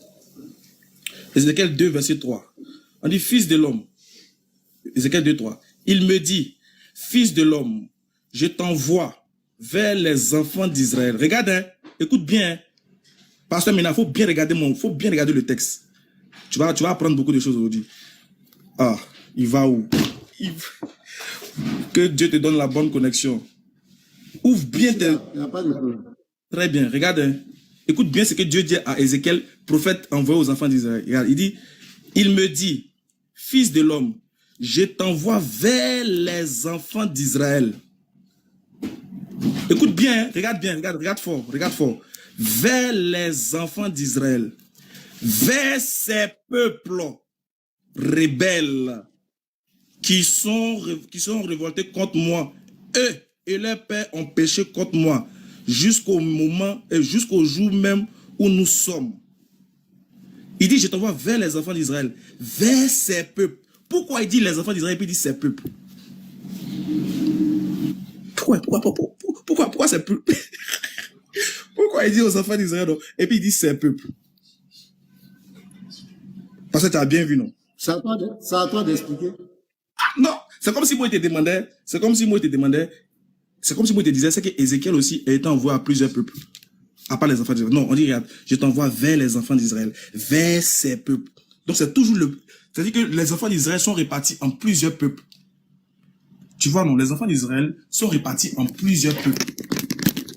Ézéchiel 2, verset 3. On dit, fils de l'homme. Ézéchiel 2, 3. Il me dit, fils de l'homme, je t'envoie vers les enfants d'Israël. Regarde, hein, écoute bien. Hein. Pasteur Mina, faut bien regarder le texte. Tu vas apprendre beaucoup de choses aujourd'hui. Ah, il va où? Que Dieu te donne la bonne connexion. Ouvre bien tes... Il n'y a pas de problème. Très bien, regarde. Hein. Écoute bien ce que Dieu dit à Ézéchiel, prophète envoyé aux enfants d'Israël. Regarde, il dit, il me dit, fils de l'homme, je t'envoie vers les enfants d'Israël. Écoute bien, hein. Regarde bien, regarde fort. Vers les enfants d'Israël, vers ces peuples rebelles qui sont révoltés contre moi. Eux et leurs pères ont péché contre moi jusqu'au moment et jusqu'au jour même où nous sommes. Il dit, je t'envoie vers les enfants d'Israël, vers ces peuples. Pourquoi il dit les enfants d'Israël et puis il dit ces peuples? Pourquoi ces peuples? Pourquoi il dit aux enfants d'Israël et puis il dit ces peuples? Parce que tu as bien vu, non? C'est à toi d'expliquer. Ah, non, c'est comme si moi je te demandais, c'est comme si moi je te disais, c'est que Ézéchiel aussi a été envoyé à plusieurs peuples. À part les enfants d'Israël. Non, on dit, regarde, je t'envoie vers les enfants d'Israël, vers ces peuples. Donc c'est toujours c'est-à-dire que les enfants d'Israël sont répartis en plusieurs peuples. Tu vois, non, les enfants d'Israël sont répartis en plusieurs peuples.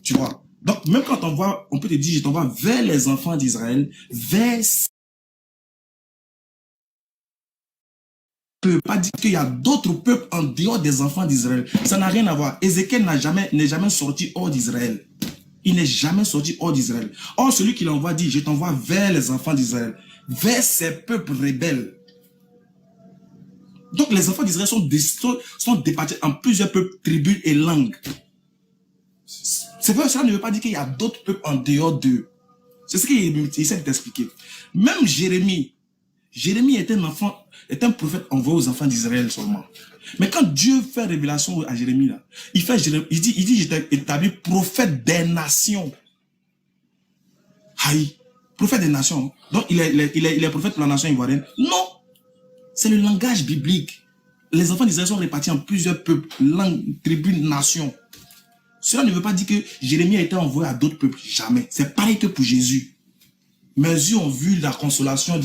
Tu vois. Donc, même quand on peut te dire, je t'envoie vers les enfants d'Israël, vers ne peut pas dire qu'il y a d'autres peuples en dehors des enfants d'Israël. Ça n'a rien à voir. Ézéchiel n'est jamais sorti hors d'Israël. Il n'est jamais sorti hors d'Israël. Or, celui qui l'envoie dit, je t'envoie vers les enfants d'Israël, vers ces peuples rebelles. Donc, les enfants d'Israël sont départis en plusieurs peuples, tribus et langues. C'est vrai, cela ne veut pas dire qu'il y a d'autres peuples en dehors d'eux. C'est ce qu'il essaie de t'expliquer. Même Jérémie est un prophète envoyé aux enfants d'Israël seulement. Mais quand Dieu fait révélation à Jérémie, là, il dit, je t'ai établi prophète des nations. Aïe, prophète des nations. Donc, il est prophète pour la nation ivoirienne. Non, c'est le langage biblique. Les enfants d'Israël sont répartis en plusieurs peuples, langues, tribus, nations. Cela ne veut pas dire que Jérémie a été envoyé à d'autres peuples. Jamais. C'est pareil que pour Jésus. Mes yeux ont vu la consolation,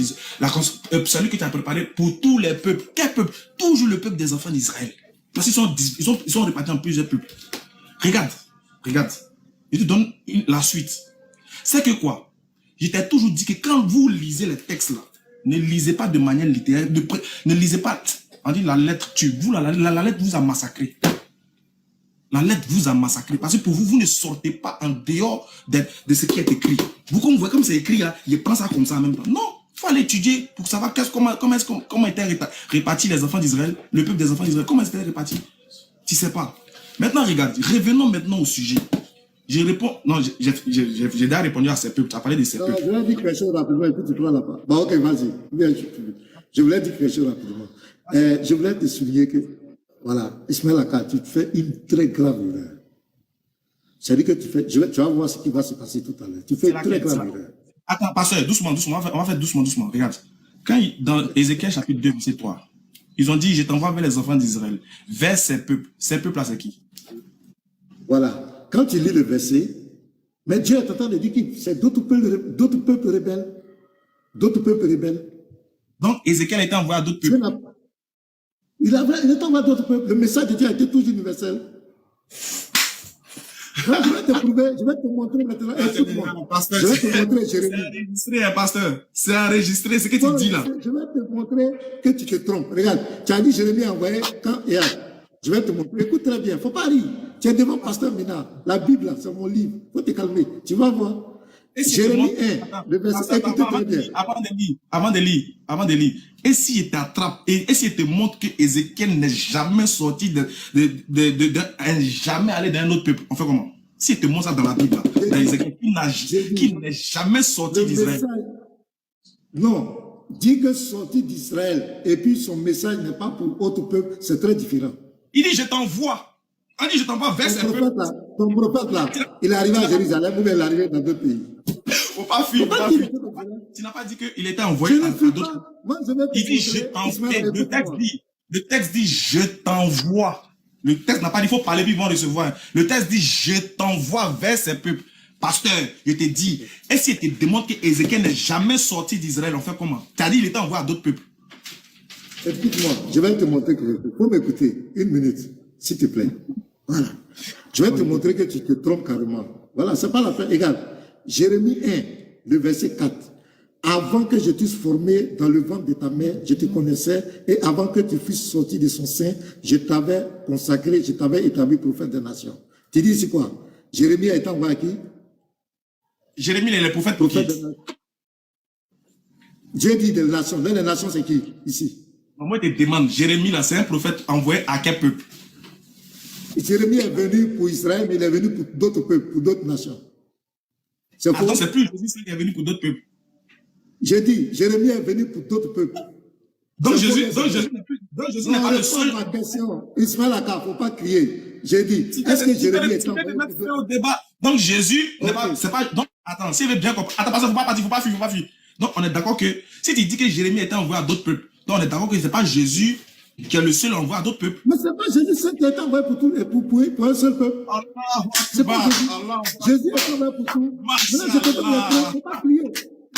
salut que tu as préparé pour tous les peuples. Quel peuple? Toujours le peuple des enfants d'Israël. Parce qu'ils sont répartis en plusieurs peuples. Regarde. Je te donne la suite. C'est que quoi? Je t'ai toujours dit que quand vous lisez les textes là, ne lisez pas de manière littéraire, ne lisez pas, on dit la lettre tue. Vous, la lettre vous a massacré. La lettre vous a massacré. Parce que pour vous, vous ne sortez pas en dehors de ce qui est écrit. Vous, comme vous voyez, comme c'est écrit là, il prend ça comme ça en même temps. Non, il faut aller étudier pour savoir comment étaient répartis les enfants d'Israël, le peuple des enfants d'Israël. Comment étaient répartis? Tu ne sais pas. Maintenant, regarde, revenons maintenant au sujet. Je réponds, non, j'ai déjà répondu à ces peuples. Tu as parlé de ces peuples. Je voulais dire quelque chose rapidement et puis tu prends la parole. Bon, ok, vas-y. Je voulais dire quelque chose rapidement. Je voulais te souligner que, voilà, Ismaël Aka, tu fais une très grave erreur. C'est-à-dire que tu vas voir ce qui va se passer tout à l'heure. Tu fais une très grave erreur. Attends, pasteur, doucement, on va faire doucement. Regarde. Quand dans Ézéchiel chapitre 2, verset 3, ils ont dit, je t'envoie vers les enfants d'Israël, vers ces peuples. Ces peuples-là, c'est qui? Voilà. Quand tu lis le verset, mais Dieu est en train de dire que c'est d'autres peuples rebelles. D'autres peuples rebelles. Donc, Ézéchiel a été envoyé à d'autres peuples. Il est envoyé à d'autres peuples. Le message de Dieu a été toujours universel. Là, je vais te prouver, je vais te montrer maintenant. Je vais te montrer, Jérémie. C'est enregistré, hein, pasteur. C'est enregistré, ce que tu dis là. Je vais te montrer que tu te trompes. Regarde, tu as dit Jérémie a envoyé quand hier. Je vais te montrer. Écoute très bien, il ne faut pas rire. Tu es devant pasteur Mina. La Bible, c'est mon livre. Il faut te calmer. Tu vas voir. Jérémie 1, le verset, écoutez très bien. Avant de lire. Et s'il t'attrape, et s'il te montre que Ézéchiel n'est jamais sorti jamais allé d'un autre peuple, on fait comment? Si tu te montres ça dans la Bible, là, dans Ézéchiel, J'ai qui dit, n'est jamais sorti le d'Israël. message, non, dit que sorti d'Israël, et puis son message n'est pas pour autre peuple, c'est très différent. Il dit, je t'envoie. On dit, je t'envoie vers ces peuples. Ton prophète là, il est arrivé à Jérusalem ou bien il est arrivé dans d'autres pays. Faut pas fuir, faut pas fuir. Tu n'as pas dit qu'il était envoyé à d'autres. Moi, je vais Il dit, je t'envoie. Le texte dit, je t'envoie. Le texte n'a pas dit, il faut parler, puis ils vont recevoir. Le texte dit, je t'envoie vers ces peuples. Pasteur, je te dis, est-ce qu'il te démontre qu'Ézéchiel n'est jamais sorti d'Israël? On fait comment? Tu as dit, il était envoyé à d'autres peuples. Écoute-moi, je vais te montrer que il faut m'écouter. Une minute, s'il te plaît. Voilà. Je vais te montrer que tu te trompes carrément. Voilà, c'est pas la fin. Regarde, Jérémie 1, le verset 4. Avant que je t'eusse formé dans le ventre de ta mère, je te connaissais, et avant que tu fusses sorti de son sein, je t'avais consacré, je t'avais établi prophète des nations. Tu dis, c'est quoi? Jérémie a été envoyé à qui? Jérémie, il est le prophète pour qui? Dieu dit des nations. Mais les nations, c'est qui ici? Moi, je te demande, Jérémie, là, c'est un prophète envoyé à quel peuple? Jérémie est venu pour Israël, mais il est venu pour d'autres peuples, pour d'autres nations. C'est Attends, c'est plus Jésus qui est venu pour d'autres peuples. J'ai dit, Jérémie est venu pour d'autres peuples. Donc Jésus n'est pas le seul. Ma question. Ismaël Aka, il ne faut pas crier. J'ai dit, est-ce que Jérémie est envoyé pour d'autres peuples? Donc Jésus n'est pas, c'est pas, donc, attends, s'il veut bien comprendre, attends, parce qu'il ne faut pas partir, il ne faut pas fuir. Donc on est d'accord que, si tu dis que Jérémie était envoyé à d'autres peuples, donc on est d'accord que ce n'est pas Jésus qui est le seul envoyé à d'autres peuples. Mais ce n'est pas Jésus qui a été envoyé pour tout, pour un seul peuple. C'est pas Jésus. Jésus est envoyé pour tout. Maintenant, je te dis, il ne faut pas crier.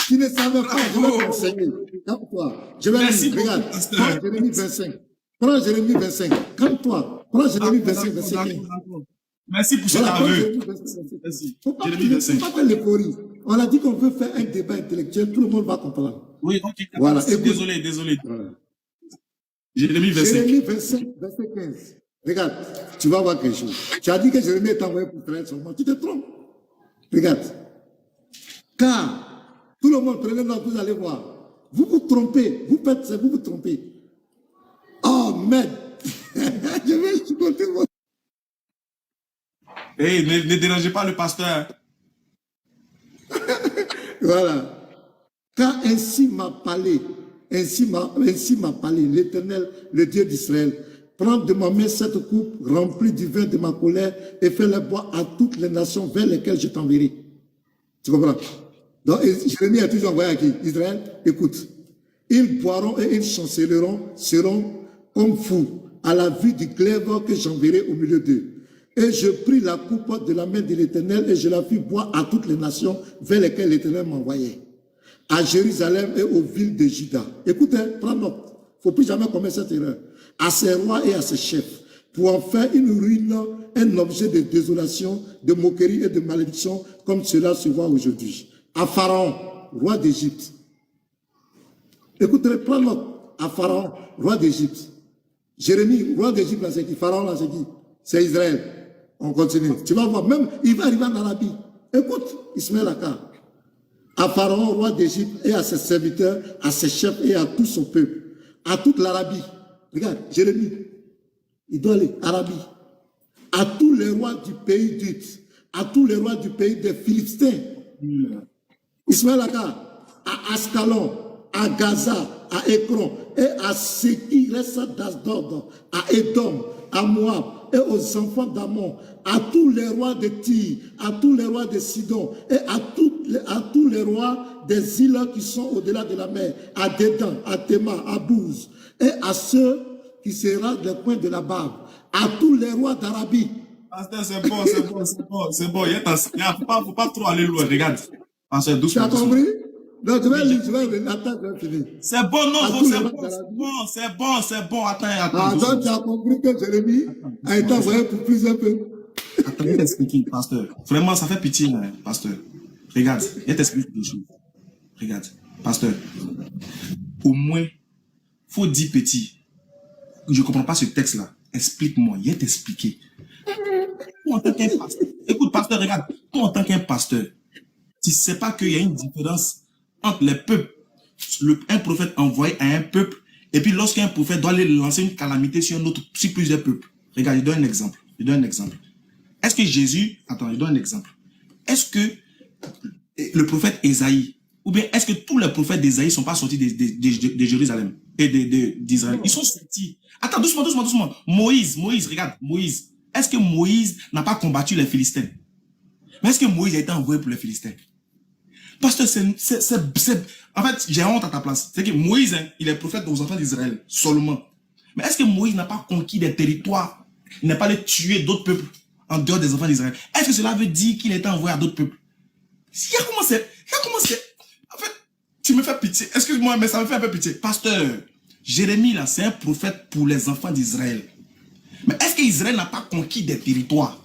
Tu ne savais pas, je vais t'enseigner. Calme-toi. Je vais lire, regarde. Prends Jérémie 25. Prends Jérémie 25. Calme-toi. Prends Jérémie 25, verset 15. Merci pour cet aveu. Merci. Faut pas faire l'euphorie. On a dit qu'on veut faire un débat intellectuel, tout le monde va comprendre. Oui, ok. Voilà. Désolé. Voilà. Jérémie 25. Jérémie 25, verset 15. Regarde, tu vas voir quelque chose. Tu as dit que Jérémie est envoyé pour Israël seulement. Tu te trompes. Regarde. Car tout le monde, prenez note, vous allez voir. Vous vous trompez. Vous vous trompez. Oh, merde. Je vais supporter votre... Hey, ne dérangez pas le pasteur. Voilà. Car ainsi m'a parlé l'Éternel, le Dieu d'Israël. Prends de ma main cette coupe remplie du vin de ma colère et fais-la boire à toutes les nations vers lesquelles je t'enverrai. Tu comprends? Donc, Jérémie a toujours envoyé à qui? Israël. Écoute. Ils boiront et ils chancelleront, seront comme fous à la vue du glaive que j'enverrai au milieu d'eux. Et je pris la coupe de la main de l'Éternel et je la fis boire à toutes les nations vers lesquelles l'Éternel m'envoyait. À Jérusalem et aux villes de Juda. Écoutez, prends note. Il ne faut plus jamais commettre cette erreur. À ses rois et à ses chefs, pour en faire une ruine, un objet de désolation, de moquerie et de malédiction, comme cela se voit aujourd'hui. À Pharaon, roi d'Égypte. Écoutez, prends note. À Pharaon, roi d'Égypte. Jérémie, roi d'Égypte, c'est qui? Pharaon, là, c'est qui? C'est Israël. On continue. Tu vas voir, même, il va arriver en Arabie. Écoute, Ismaël Aka. À Pharaon, roi d'Égypte, et à ses serviteurs, à ses chefs et à tout son peuple. À toute l'Arabie. Regarde, Jérémie. Il doit aller, Arabie. À tous les rois du pays d'Ut. À tous les rois du pays des Philistins. Ismaël Aka. À Ascalon, à Gaza, à Ekron, et à ce qui reste d'Asdod, à Édom, à Moab, et aux enfants d'Amon, à tous les rois de Tyr, à tous les rois de Sidon, et à tous les rois des îles qui sont au-delà de la mer, à Dédan, à Théma, à Bouz, et à ceux qui se rasent les points de la barbe, à tous les rois d'Arabie. Pasteur, c'est bon. Il ne faut pas trop aller loin, regarde. Pasteur, doucement. Tu as compris? Non, je vais lire, attends, je vais finir. C'est bon, non, c'est bon. Attends. Donc, tu as compris que Jérémie a été envoyé pour plusieurs peuples. Attends, je vais t'expliquer, pasteur. Vraiment, ça fait pitié, hein, pasteur. Regarde, je vais t'expliquer des choses. Regarde, pasteur. Au moins, faut dire petit. Je ne comprends pas ce texte-là. Explique-moi, je vais t'expliquer. Toi, en tant qu'un pasteur, écoute, pasteur, regarde. Toi, en tant qu'un pasteur, tu ne sais pas qu'il y a une différence entre les peuples, un prophète envoyé à un peuple, et puis lorsqu'un prophète doit aller lancer une calamité sur plusieurs peuples. Regarde, je donne un exemple. Est-ce que Jésus, attends, je donne un exemple. Est-ce que le prophète Ésaïe, ou bien est-ce que tous les prophètes d'Ésaïe ne sont pas sortis de Jérusalem et d'Israël? Ils sont sortis. Attends, doucement. Moïse, regarde, Moïse. Est-ce que Moïse n'a pas combattu les Philistins? Mais est-ce que Moïse a été envoyé pour les Philistins? Parce que en fait, j'ai honte à ta place. C'est que Moïse, hein, il est prophète aux enfants d'Israël, seulement. Mais est-ce que Moïse n'a pas conquis des territoires? Il n'a pas allé tuer d'autres peuples en dehors des enfants d'Israël? Est-ce que cela veut dire qu'il a été envoyé à d'autres peuples? Regarde comment c'est. En fait, tu me fais pitié. Excuse-moi, mais ça me fait un peu pitié. Pasteur, Jérémie, là, c'est un prophète pour les enfants d'Israël. Mais est-ce qu'Israël n'a pas conquis des territoires?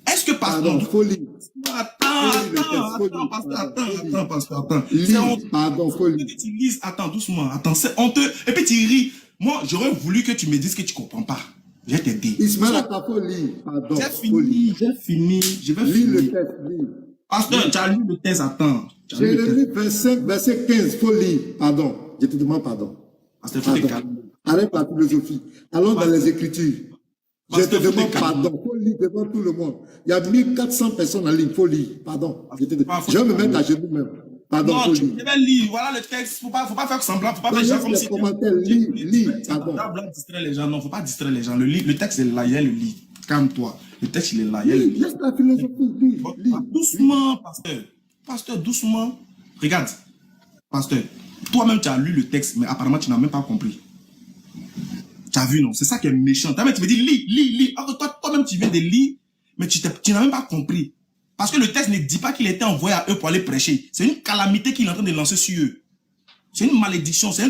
Est-ce que pasteur... folie. Attends, pasteur. Pardon, folie. Tu lises, attends, doucement, attends, c'est honteux. Et puis tu ris. Moi, j'aurais voulu que tu me dises que tu ne comprends pas. Je vais t'aider. Ismaël Akafoli, pardon. J'ai fini. Je vais lis finir. le texte, lis. Pasteur, tu as lu le texte, attends. Jérémie 25, verset 15, folie. Pardon, je te demande pardon. Pasteur, faut te calmer. Arrête la philosophie. Allons dans les Écritures. Je te demande pardon. Faut lire devant tout le monde. Il y a 1400 personnes en ligne. Faut lire. Pardon. Je vais me mettre à genoux même. Pardon, faut lire. Je vais lire. Voilà le texte. Faut pas faire semblant. Faut pas faire genre comme si... Lis, pardon. Distraire les gens. Non, faut pas distraire les gens. Le texte est là, il y a le lit. Calme-toi. Le texte, il est là, il y a le lit. Laisse la philosophie. Lis. Doucement, pasteur. Pasteur, doucement. Regarde. Pasteur, toi-même, tu as lu le texte, mais apparemment, tu n'as même pas compris. Tu as vu, non? C'est ça qui est méchant. Tu me dis, lis. Alors que toi-même, tu viens de lire, mais tu n'as même pas compris. Parce que le texte ne dit pas qu'il était envoyé à eux pour aller prêcher. C'est une calamité qu'il est en train de lancer sur eux. C'est une malédiction. C'est un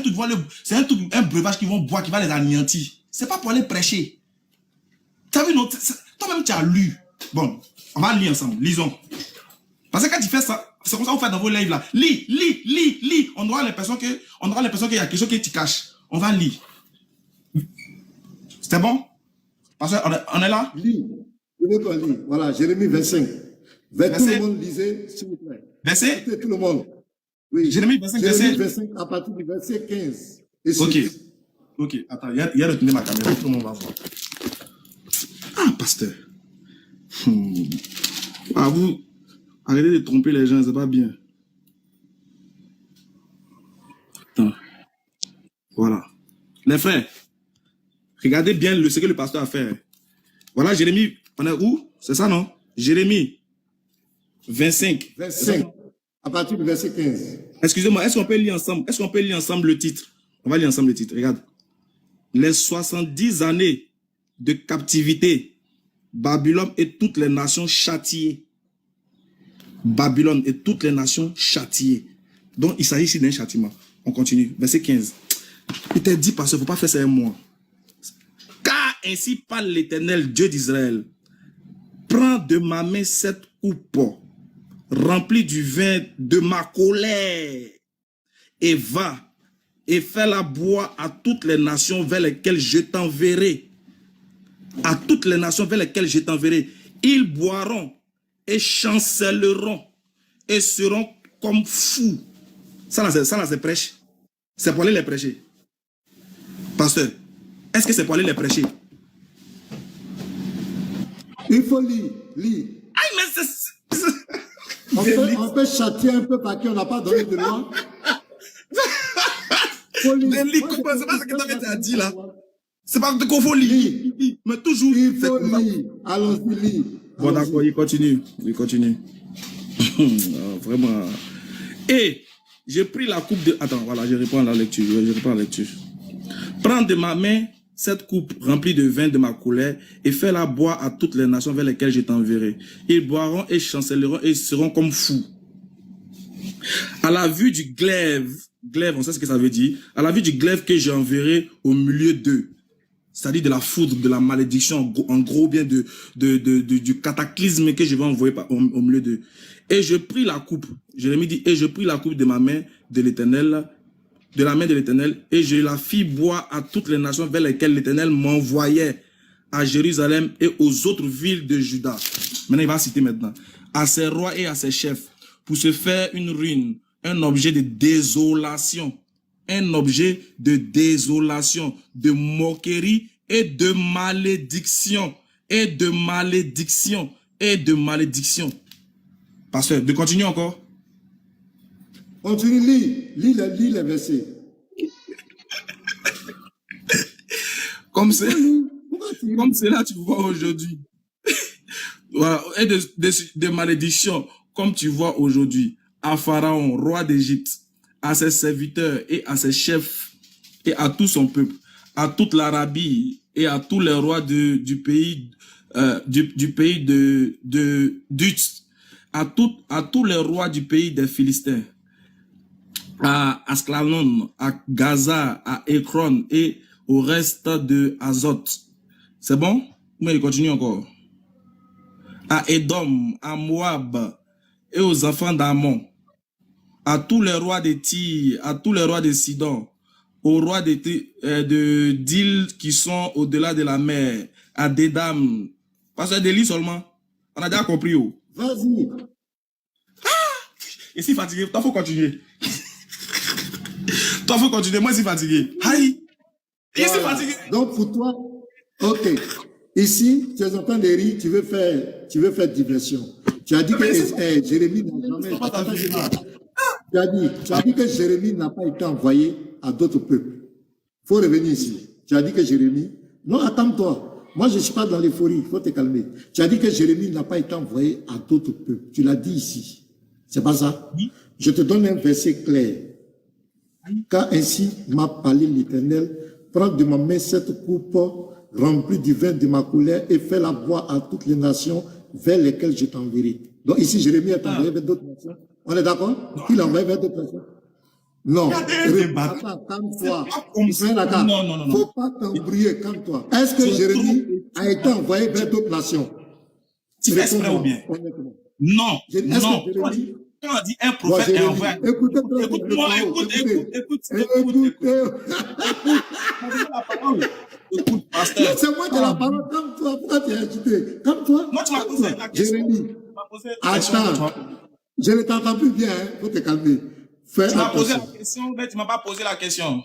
breuvage qu'ils vont boire, qui va les anéantir. C'est pas pour aller prêcher. Tu as vu, non? Toi-même, tu as lu. Bon, on va lire ensemble. Lisons. Parce que quand tu fais ça, c'est comme ça que vous faites dans vos lives là. Lis. On aura l'impression qu'il y a quelque chose qui te cache. On va lire. C'était bon? Parce qu'on est là? Lis. Je veux qu'on lit. Voilà, Jérémie 25. Tout le monde lisez, s'il vous plaît. Verset? Tout le monde. Oui. Jérémie 25, Jérémie 25 à partir du verset 15. Ok, attends, il y a retenu ma caméra, tout le monde va voir. Ah, pasteur. Ah, vous, arrêtez de tromper les gens, c'est pas bien. Attends. Voilà. Les frères, regardez bien ce que le pasteur a fait. Voilà, Jérémie, on est où? C'est ça, non? Jérémie 25. À partir du verset 15. Excusez-moi, est-ce qu'on peut lire ensemble le titre? On va lire ensemble le titre, regarde. Les 70 années de captivité, Babylone et toutes les nations châtiées. Babylone et toutes les nations châtiées. Donc, il s'agit ici d'un châtiment. On continue. Verset 15. Il t'a dit, parce qu'il ne faut pas faire ça un mois. Car ainsi parle l'Éternel, Dieu d'Israël. Prends de ma main cette coupe remplie du vin de ma colère et va et fais-la boire à toutes les nations vers lesquelles je t'enverrai. À toutes les nations vers lesquelles je t'enverrai. Ils boiront et chancelleront et seront comme fous. Ça là, c'est prêche. C'est pour aller les prêcher. Pasteur, est-ce que c'est pour aller les prêcher? Il faut lire. Aïe, mais c'est... On peut châtier un peu parce qu'on n'a pas donné de loi. C'est pas ce que tu as dit là. C'est pas qu'il faut lire. Mais toujours. Il faut lire. Allons-y, lire. Bon, d'accord, il continue. Non, vraiment. Et j'ai pris la coupe de... Attends, voilà, je reprends la lecture. Prends de ma main cette coupe remplie de vin de ma colère et fais-la boire à toutes les nations vers lesquelles je t'enverrai. Ils boiront et chancelleront et seront comme fous. À la vue du glaive, on sait ce que ça veut dire, à la vue du glaive que j'enverrai au milieu d'eux, c'est-à-dire de la foudre, de la malédiction, en gros bien du cataclysme que je vais envoyer au milieu d'eux. Et je pris la coupe, Jérémie dit, et je pris la coupe de ma main de l'Éternel, de la main de l'Éternel, et je la fis boire à toutes les nations vers lesquelles l'Éternel m'envoyait, à Jérusalem et aux autres villes de Juda. Maintenant, il va citer maintenant. À ses rois et à ses chefs, pour se faire une ruine, un objet de désolation, de moquerie et de malédiction, et de malédiction. Et de malédiction. Pasteur, de continuer encore. Continue, lis les versets. Comme c'est là, tu vois aujourd'hui. Voilà. Et de malédiction, comme tu vois aujourd'hui, à Pharaon, roi d'Égypte, à ses serviteurs et à ses chefs et à tout son peuple, à toute l'Arabie et à tous les rois du pays d'Uz, à tous les rois du pays des Philistins, à Ascalon, à Gaza, à Ekron et au reste de Azote. C'est bon? Mais il continue encore. À Édom, à Moab et aux enfants d'Ammon, à tous les rois de Tyr, à tous les rois de Sidon, aux rois d'îles qui sont au-delà de la mer, à Dédam. Parce que des lits seulement. On a déjà compris. Oh. Vas-y. Et si fatigué, toi faut continuer. Toi faut continuer, moi je suis fatigué. Aïe. Et je suis fatigué. Donc pour toi, ok. Ici, tu es en train de rire, tu veux faire diversion. Tu as dit que Jérémie n'a jamais. Tu as dit que Jérémie n'a pas été envoyé à d'autres peuples. Il faut revenir ici. Tu as dit que Jérémie. Non, attends-toi. Moi, je ne suis pas dans l'euphorie. Il faut te calmer. Tu as dit que Jérémie n'a pas été envoyé à d'autres peuples. Tu l'as dit ici. C'est pas ça? Oui. Je te donne un verset clair. Car ainsi m'a parlé l'Éternel. Prends de ma main cette coupe remplie du vin de ma colère et fais-la boire à toutes les nations vers lesquelles je t'enverrai. Donc ici, Jérémie est envoyé vers d'autres nations. On est d'accord? Il est envoyé vers d'autres nations. Non. Attends, calme-toi. Non. Faut pas t'embrouiller, calme-toi. Est-ce que Jérémie a été envoyé vers d'autres nations? Tu fais exprès ou bien? Non. Non. Quand on dit un prophète est envoyé. Écoute-moi, écoute. Écoute, pasteur. C'est moi qui ai la parole. Calme-toi. Pourquoi tu es agité? Calme-toi. Moi, tu m'as posé la question. Jérémie. Attends. Je ne t'entends plus bien. Faut te calmer. Tu m'as posé la question, mais tu ne m'as pas posé la question.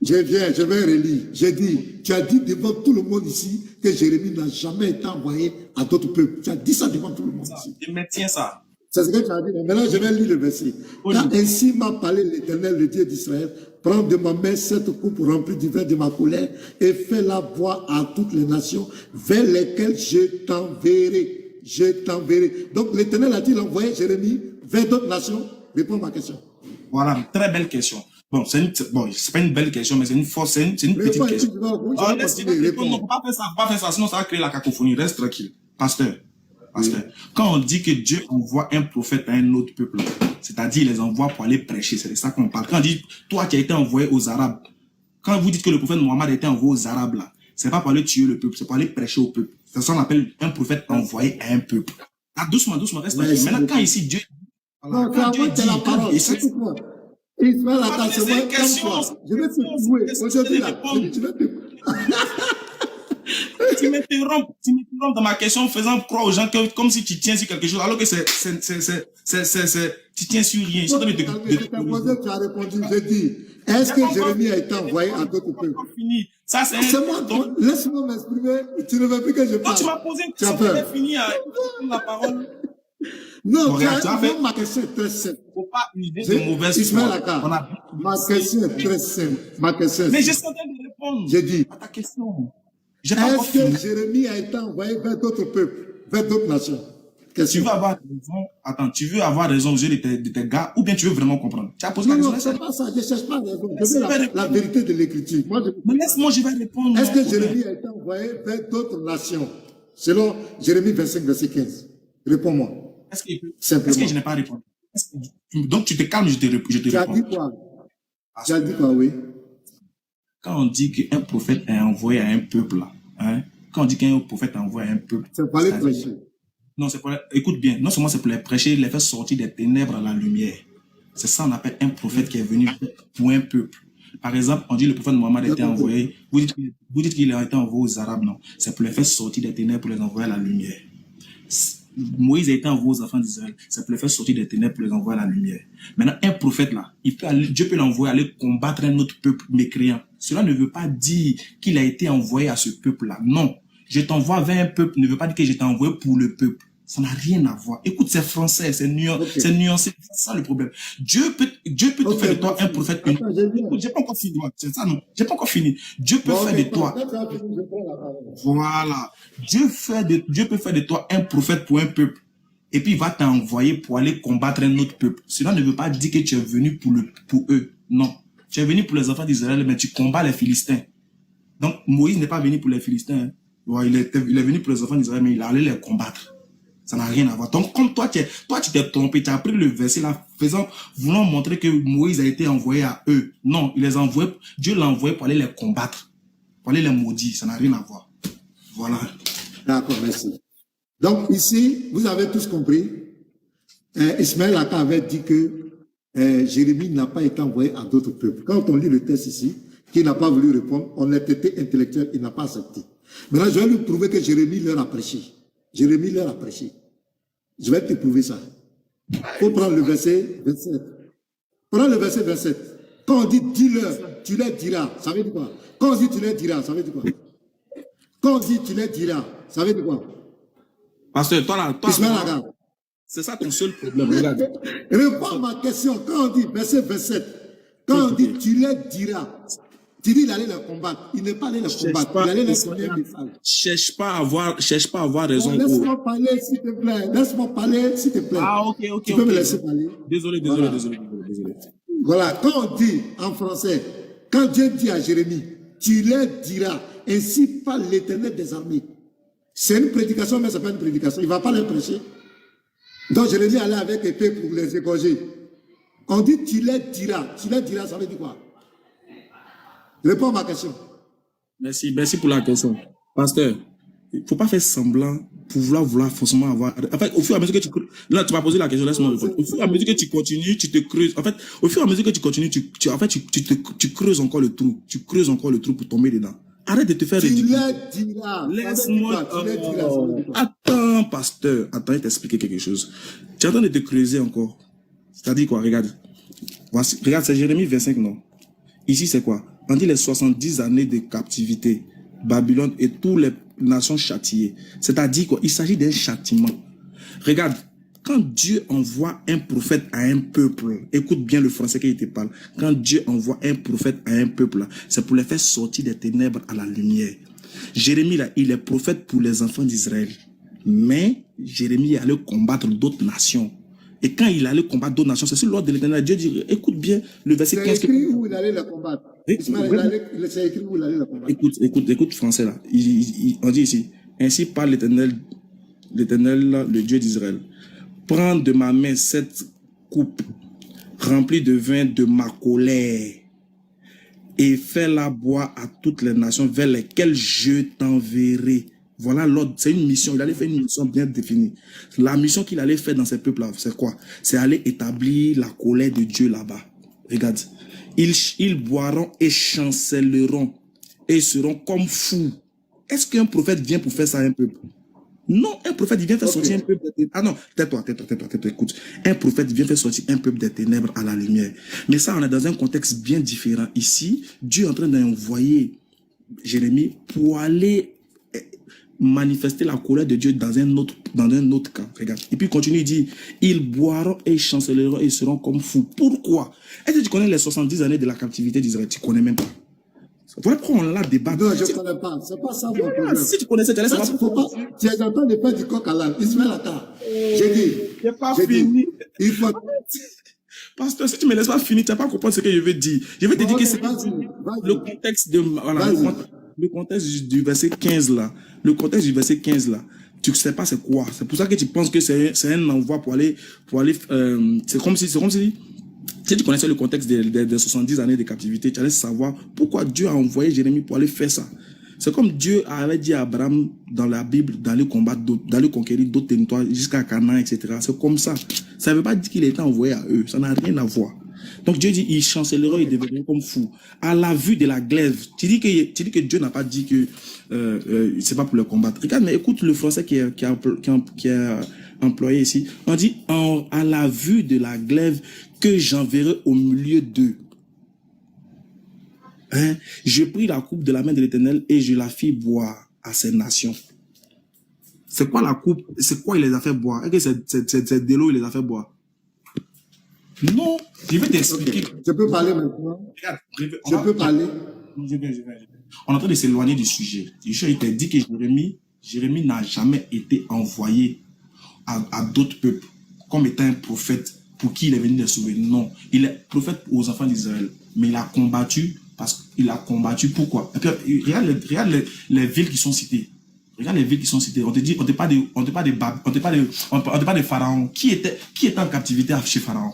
Je vais relire. J'ai dit, tu as dit devant tout le monde ici que Jérémie n'a jamais été envoyé à d'autres peuples. Tu as dit ça devant tout le monde ici. Je maintiens ça. C'est ce que tu as dit. Maintenant, je vais lire le verset. Car ainsi m'a parlé l'Éternel, le Dieu d'Israël. Prends de ma main cette coupe remplie du vin de ma colère et fais-la boire à toutes les nations vers lesquelles je t'enverrai. Je t'enverrai. Donc l'Éternel a-t-il envoyé Jérémie vers d'autres nations? Réponds à ma question. Voilà, très belle question. Bon, c'est pas une belle question, mais c'est une petite question. On ne peut pas faire ça, sinon ça va créer la cacophonie. Reste tranquille. Pasteur. Quand on dit que Dieu envoie un prophète à un autre peuple, c'est-à-dire il les envoie pour aller prêcher, c'est de ça qu'on parle. Quand on dit, toi qui as été envoyé aux Arabes, quand vous dites que le prophète Mohammed a été envoyé aux Arabes, là, c'est pas pour aller tuer le peuple, c'est pour aller prêcher au peuple. C'est ça qu'on appelle un prophète envoyé à un peuple. Ah, doucement, reste tranquille. Maintenant, quand ici Dieu... Non, quand Dieu dit la parole, écoute-moi. Ismaël, attends, c'est moi, calme-toi. Je vais te jouer. Aujourd'hui, là, tu vas te... Tu m'interromps dans ma question, faisant croire aux gens que, comme si tu tiens sur quelque chose, alors que tu tiens sur rien. Je t'ai posé, tu as répondu, j'ai dit, est-ce que Jérémie a été envoyé à d'autres peuples? C'est moi, laisse-moi m'exprimer, tu ne veux plus que je parle. Tu m'as posé une question, tu as fini à la parole. Non, ma question est très simple. Il ne faut pas user de mauvaise foi. Ma question est très simple. Mais je suis en train de répondre j'ai dit, à ta question. Est-ce que Jérémie a été envoyé vers d'autres peuples, vers d'autres nations? Tu veux avoir raison, tu veux avoir raison aux yeux de tes gars, ou bien tu veux vraiment comprendre? Tu as posé la question. Non, c'est pas ça, je ne cherche pas raison. Je veux la vérité de l'écriture. Mais laisse-moi, je vais répondre. Est-ce que Jérémie a été envoyé vers d'autres nations? Selon Jérémie 25, verset 15. Réponds-moi. Est-ce que je n'ai pas répondu? Donc tu te calmes, je te réponds. Tu as dit quoi? Tu as dit quoi, oui? Quand on dit qu'un prophète est envoyé à un peuple, quand on dit qu'un prophète est envoyé à un peuple, c'est pour les prêcher. Non, c'est pour écoute bien, non seulement c'est pour les prêcher, les faire sortir des ténèbres à la lumière. C'est ça qu'on appelle un prophète qui est venu pour un peuple. Par exemple, on dit le prophète Mohammed a été envoyé, vous dites qu'il a été envoyé aux Arabes, non. C'est pour les faire sortir des ténèbres pour les envoyer à la lumière. Moïse a été envoyé aux enfants d'Israël, c'est pour les faire sortir des ténèbres pour les envoyer à la lumière. Maintenant, un prophète là, Dieu peut l'envoyer aller combattre un autre peuple mécréant. Cela ne veut pas dire qu'il a été envoyé à ce peuple-là. Non. je t'envoie vers un peuple ne veut pas dire que je t'ai envoyé pour le peuple. Ça n'a rien à voir. Écoute, c'est français, c'est nuancé. C'est ça le problème. Dieu peut te faire de toi un prophète. Attends, Écoute, j'ai pas encore fini. C'est ça, non? J'ai pas encore fini. Dieu peut faire de toi. Voilà. Dieu peut faire de toi un prophète pour un peuple. Et puis il va t'envoyer pour aller combattre un autre peuple. Cela ne veut pas dire que tu es venu pour eux. Non. Tu es venu pour les enfants d'Israël, mais tu combats les Philistins. Donc Moïse n'est pas venu pour les Philistins. Hein. Ouais, il est venu pour les enfants d'Israël, mais il allait les combattre. Ça n'a rien à voir. Donc, comme toi, tu t'es trompé, tu as pris le verset là, voulant montrer que Moïse a été envoyé à eux. Non, Dieu l'a envoyé pour aller les combattre, pour aller les maudire. Ça n'a rien à voir. Voilà. D'accord, merci. Donc, ici, vous avez tous compris, Ismaël Aka avait dit que Jérémie n'a pas été envoyé à d'autres peuples. Quand on lit le texte ici, qu'il n'a pas voulu répondre, on a été intellectuel, il n'a pas accepté. Maintenant, je vais lui prouver que Jérémie leur a prêché. Jérémie leur a prêché. Je vais te prouver ça. Il faut prendre le verset 27. Prends le verset 27. Quand on dit dis-leur, tu leur diras, ça veut dire quoi? Quand on dit tu leur diras, ça veut dire quoi? Quand on dit tu leur diras, ça veut dire quoi? Pasteur, toi, c'est ça ton seul problème. Regarde. Réponds à ma question. Quand on dit verset 27, quand on dit tu leur diras, tu dis il allait les combattre. Il n'est pas allé les combattre. Il allait les donner un message. Cherche pas à avoir raison. Laisse-moi parler, s'il te plaît. Laisse-moi parler, s'il te plaît. Ah, ok. Tu peux me laisser parler? Désolé. Voilà. Quand on dit en français, quand Dieu dit à Jérémie, tu leur diras, ainsi parle l'Éternel des armées. C'est une prédication, mais ce n'est pas une prédication. Il ne va pas les prêcher. Donc Jérémie allait avec épée pour les égorger. On dit tu leur diras. Tu leur diras, ça veut dire quoi? Réponds à ma question. Merci pour la question. Pasteur, il ne faut pas faire semblant pour vouloir forcément avoir... En fait, au fur et à mesure que tu... Là, tu m'as posé la question, laisse-moi répondre. Au fur et à mesure que tu continues, tu te creuses. En fait, au fur et à mesure que tu continues, tu creuses encore le trou. Tu creuses encore le trou pour tomber dedans. Arrête de te faire ridicule. Tu leur diras. Laisse-moi... Attends, pasteur. Attends, je t'expliquer quelque chose. Tu es en train de te creuser encore. C'est-à-dire quoi? Regarde. Voici. Regarde, c'est Jérémie 25, non? Ici, c'est quoi? On dit les 70 années de captivité, Babylone et toutes les nations châtiées. C'est-à-dire quoi? Il s'agit d'un châtiment. Regarde, quand Dieu envoie un prophète à un peuple, écoute bien le français qu'il te parle. Quand Dieu envoie un prophète à un peuple, c'est pour les faire sortir des ténèbres à la lumière. Jérémie, là, il est prophète pour les enfants d'Israël. Mais Jérémie allait combattre d'autres nations. Et quand il allait combattre d'autres nations, c'est sur l'ordre de l'Éternel. Dieu dit, écoute bien le verset 15. C'est écrit où il allait les combattre. C'est écrit où il allait les combattre. Écoute français là. On dit ici, ainsi parle l'Éternel, le Dieu d'Israël. Prends de ma main cette coupe remplie de vin de ma colère et fais-la boire à toutes les nations vers lesquelles je t'enverrai. Voilà l'ordre, c'est une mission. Il allait faire une mission bien définie. La mission qu'il allait faire dans ces peuples-là, c'est quoi? C'est aller établir la colère de Dieu là-bas. Regarde. Ils boiront et chancelleront et seront comme fous. Est-ce qu'un prophète vient pour faire ça à un peuple? Non, un prophète il vient faire sortir un peuple des ténèbres. Ah non, tais-toi, écoute. Un prophète vient faire sortir un peuple des ténèbres à la lumière. Mais ça, on est dans un contexte bien différent. Ici, Dieu est en train d'envoyer Jérémie pour aller manifester la colère de Dieu dans un autre cas. Regarde. Et puis il continue, il dit, ils boiront et chancelleront et seront comme fous. Pourquoi? Est-ce que tu connais les 70 années de la captivité d'Israël? Tu ne connais même pas. Voilà pourquoi on l'a débattu. Non, je ne connais pas. C'est pas ça mon problème. Si tu connaissais, tu allais savoir pourquoi. Tu es en train de faire du coq à l'âne. Ismaël Aka. J'ai dit. Je n'ai pas fini. Il faut... Pasteur, si tu ne me laisses pas finir, tu n'as pas compris ce que je veux dire. Je vais te dire que c'est le contexte de... Voilà, le contexte du verset 15 là. Le contexte du verset 15 là. Tu ne sais pas c'est quoi. C'est pour ça que tu penses que c'est un envoi pour aller c'est comme si tu connaissais le contexte des 70 années de captivité, tu allais savoir pourquoi Dieu a envoyé Jérémie pour aller faire ça. C'est comme Dieu avait dit à Abraham dans la Bible d'aller combattre, d'aller conquérir d'autres territoires jusqu'à Canaan, etc. C'est comme ça. Ça ne veut pas dire qu'il a été envoyé à eux. Ça n'a rien à voir. Donc Dieu dit, ils chancelleront, ils deviendront comme fous. À la vue de la glaive, tu dis que Dieu n'a pas dit que c'est pas pour le combattre. Regarde, mais écoute le français qui est employé ici. On dit, à la vue de la glaive que j'enverrai au milieu d'eux. Hein? Je pris la coupe de la main de l'Éternel et je la fis boire à ces nations. C'est quoi la coupe? C'est quoi il les a fait boire? Est-ce que c'est de l'eau il les a fait boire? Non, je vais t'expliquer. Je peux parler maintenant? Regarde, Je peux parler? je vais. On est en train de s'éloigner du sujet. Il t'a dit que Jérémie n'a jamais été envoyé à d'autres peuples comme étant un prophète pour qui il est venu les sauver. Non, il est prophète aux enfants d'Israël. Mais il a combattu parce qu'il a combattu. Pourquoi? Et puis, regarde les villes qui sont citées. Regarde les villes qui sont citées. On te dit, on ne pas de Pharaon. Qui était en captivité chez Pharaon?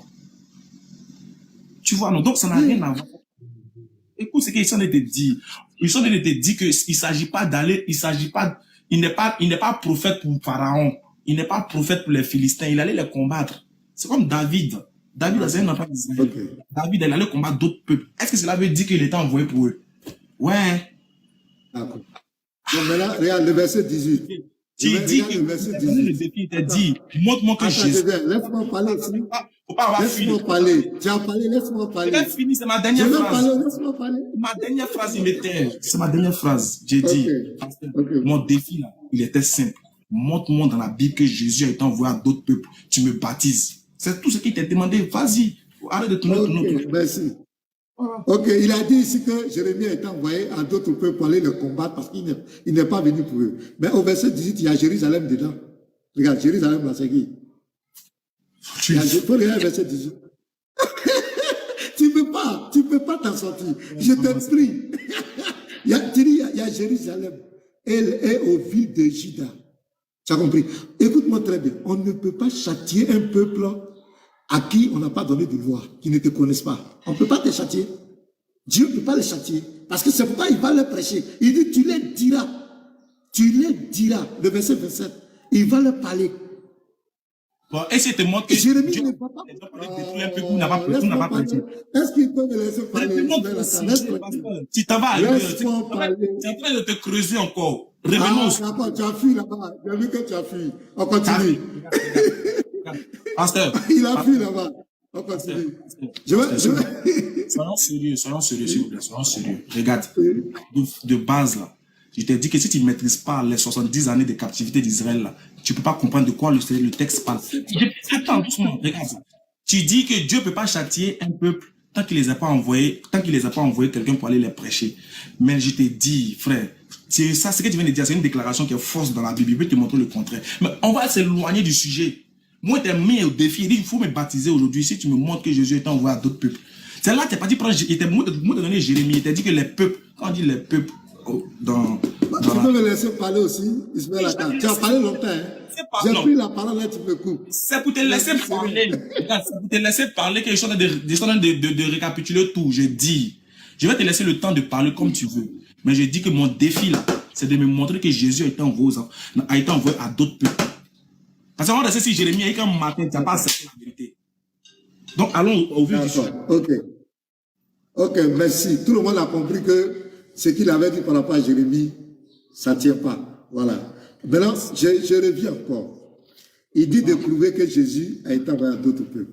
Tu vois, non, donc ça n'a rien à voir. Écoute ce qu'ils sont de te dire. Ils sont de te dire qu'il ne s'agit pas d'aller, il n'est pas prophète pour Pharaon. Il n'est pas prophète pour les Philistins. Il allait les combattre. C'est comme David. David, c'est un enfant d'Israël. Okay. David, il allait combattre d'autres peuples. Est-ce que cela veut dire qu'il était envoyé pour eux? Ouais. D'accord. Donc maintenant, regarde le verset 18. Tu dis que le défi t'a dit, montre-moi que Jésus. Laisse-moi parler aussi. Laisse-moi parler. Tu as parlé, laisse-moi parler. C'est fini, c'est ma dernière phrase. Laisse-moi parler. Ma dernière phrase, il m'était. C'est ma dernière phrase. J'ai dit, mon défi là, il était simple. Montre-moi dans la Bible que Jésus a été envoyé à d'autres peuples. Tu me baptises. C'est tout ce qu'il t'a demandé. Vas-y. Arrête de tourner. Merci. Ok, il a dit ici que Jérémie a été envoyé à d'autres peuples pour aller le combattre parce qu'il n'est pas venu pour eux. Mais au verset 18, il y a Jérusalem dedans. Regarde, Jérusalem, là, c'est qui? Il faut regarder le verset 18. Tu peux pas t'en sortir. Je te prie. Il y a Jérusalem. Elle est aux villes de Juda. Tu as compris? Écoute-moi très bien. On ne peut pas châtier un peuple à qui on n'a pas donné de loi, qui ne te connaissent pas. On ne peut pas te châtier. Dieu ne peut pas les châtier. Parce que c'est pourquoi il va leur prêcher. Il dit, tu les diras. Tu les diras. Le verset 27. Il va leur parler. Bon, et c'est te montre que Jérémie Dieu ne va pas n'a pas prêché. Est-ce qu'il peut me laisser parler? Tu t'en vas ailleurs. Tu es Laisse-moi en train parler. de te creuser encore. Revenons. Tu as fui là-bas. J'ai vu que tu as fui. On continue. Pasteur. Il a fui là-bas. On continue. Soyons sérieux, s'il vous plaît. Soyons sérieux. Regarde, de base là, je t'ai dit que si tu ne maîtrises pas les 70 années de captivité d'Israël là, tu ne peux pas comprendre de quoi le texte parle. Attends, doucement, regarde ça. Tu dis que Dieu ne peut pas châtier un peuple tant qu'il ne les a pas envoyés, quelqu'un pour aller les prêcher. Mais je t'ai dit, frère, c'est ça, ce que tu viens de dire, c'est une déclaration qui est fausse dans la Bible. Je vais te montrer le contraire. Mais on va s'éloigner du sujet. Moi, tu mis au défi. Il dit, il faut me baptiser aujourd'hui si tu me montres que Jésus est envoyé à d'autres peuples. C'est là que tu n'as pas dit, il t'a donné Jérémie. Il t'a dit que les peuples, quand on dit les peuples, tu peux me laisser parler aussi, Ismaël Akam. Tu as parlé longtemps, hein? J'ai pris la parole là, tu me coupes. C'est pour te laisser parler. C'est pour te laisser parler que je suis en train de récapituler tout. Je dis, je vais te laisser le temps de parler comme tu veux. Mais je dis que mon défi là, c'est de me montrer que Jésus a été envoyé à d'autres peuples. Parce qu'on va si Jérémie a dit qu'un matin, tu n'as pas accepté la vérité. Donc allons au vif du sujet. Ok, merci. Tout le monde a compris que ce qu'il avait dit par rapport à Jérémie, ça ne tient pas. Voilà. Maintenant, je reviens encore. Il dit de prouver que Jésus a été envoyé à d'autres peuples.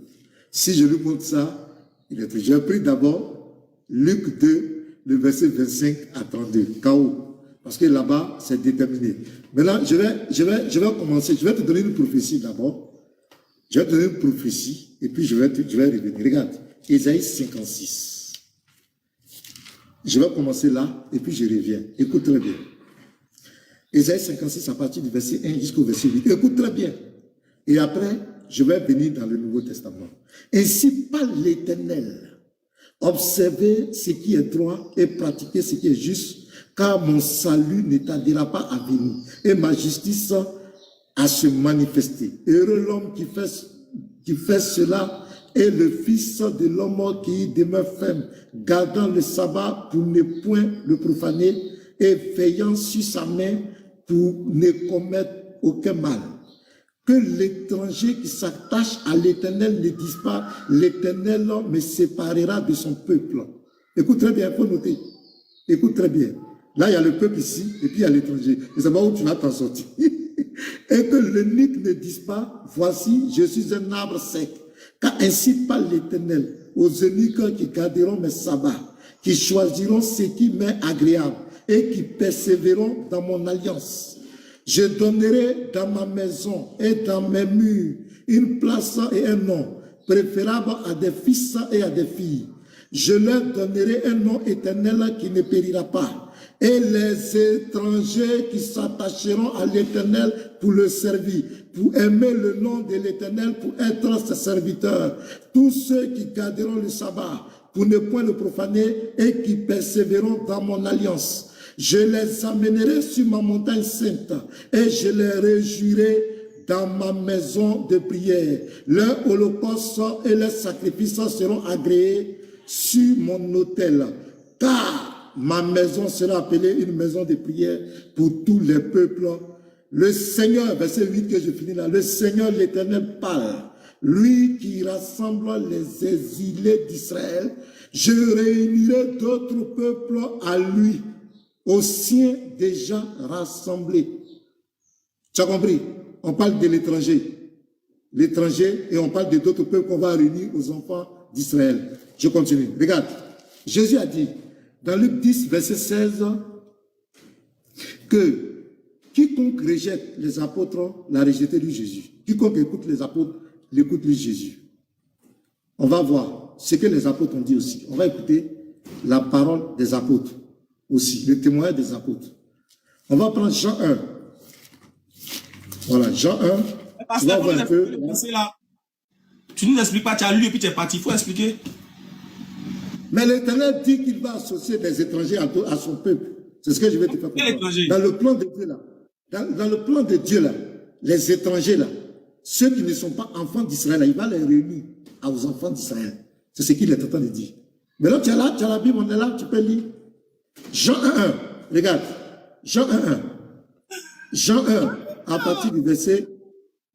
Si je lui montre ça, il est. J'ai pris d'abord Luc 2, le verset 25 à 32, KO. Parce que là-bas, c'est déterminé. Maintenant, je vais commencer. Je vais te donner une prophétie d'abord. Je vais te donner une prophétie, et puis je vais revenir. Regarde, Ésaïe 56. Je vais commencer là, et puis je reviens. Écoute très bien. Ésaïe 56, à partir du verset 1 jusqu'au verset 8. Écoute très bien. Et après, je vais venir dans le Nouveau Testament. Ainsi parle l'Éternel. Observez ce qui est droit et pratiquez ce qui est juste, car mon salut ne tardera pas à venir, et ma justice à se manifester. Heureux l'homme qui fait cela, et le fils de l'homme qui demeure ferme, gardant le sabbat pour ne point le profaner, et veillant sur sa main pour ne commettre aucun mal. Que l'étranger qui s'attache à l'Éternel ne dise pas, l'Éternel me séparera de son peuple. Écoute très bien, il faut noter. Écoute très bien. Là, il y a le peuple ici, et puis il y a l'étranger. Et c'est pas où tu vas t'en sortir. Et que l'eunuque ne dise pas, voici, je suis un arbre sec. Car ainsi parle l'Éternel aux eunuques qui garderont mes sabbats, qui choisiront ce qui m'est agréable, et qui persévéreront dans mon alliance. Je donnerai dans ma maison et dans mes murs une place et un nom, préférable à des fils et à des filles. Je leur donnerai un nom éternel qui ne périra pas. Et les étrangers qui s'attacheront à l'Éternel pour le servir, pour aimer le nom de l'Éternel, pour être ses serviteurs. Tous ceux qui garderont le sabbat, pour ne point le profaner, et qui persévéreront dans mon alliance. Je les amènerai sur ma montagne sainte, et je les réjouirai dans ma maison de prière. Leurs holocaustes et leurs sacrifices seront agréés sur mon autel. Car ma maison sera appelée une maison de prière pour tous les peuples. Le Seigneur, verset 8 que je finis là, le Seigneur l'Éternel parle, lui qui rassemble les exilés d'Israël. Je réunirai d'autres peuples à lui, aux siens déjà rassemblés. Tu as compris? On parle de l'étranger. L'étranger, et on parle de d'autres peuples qu'on va réunir aux enfants d'Israël. Je continue. Regarde, Jésus a dit, dans Luc 10, verset 16, que quiconque rejette les apôtres l'a rejeté lui Jésus. Quiconque écoute les apôtres, l'écoute lui Jésus. On va voir ce que les apôtres ont dit aussi. On va écouter la parole des apôtres aussi, le témoignage des apôtres. On va prendre Jean 1. Voilà, Jean 1. Tu vas voir un peu. Tu ne nous expliques pas, tu as lu et puis tu es parti. Il faut expliquer. Mais l'Éternel dit qu'il va associer des étrangers à son peuple. C'est ce que je vais te faire comprendre. Dans le plan de Dieu là, dans le plan de Dieu là, les étrangers là, ceux qui ne sont pas enfants d'Israël, il va les réunir aux enfants d'Israël. C'est ce qu'il est en train de dire. Mais là, tu as la Bible, on est là, tu peux lire. Jean 1.1, regarde. Jean 1.1. Jean 1, à partir du verset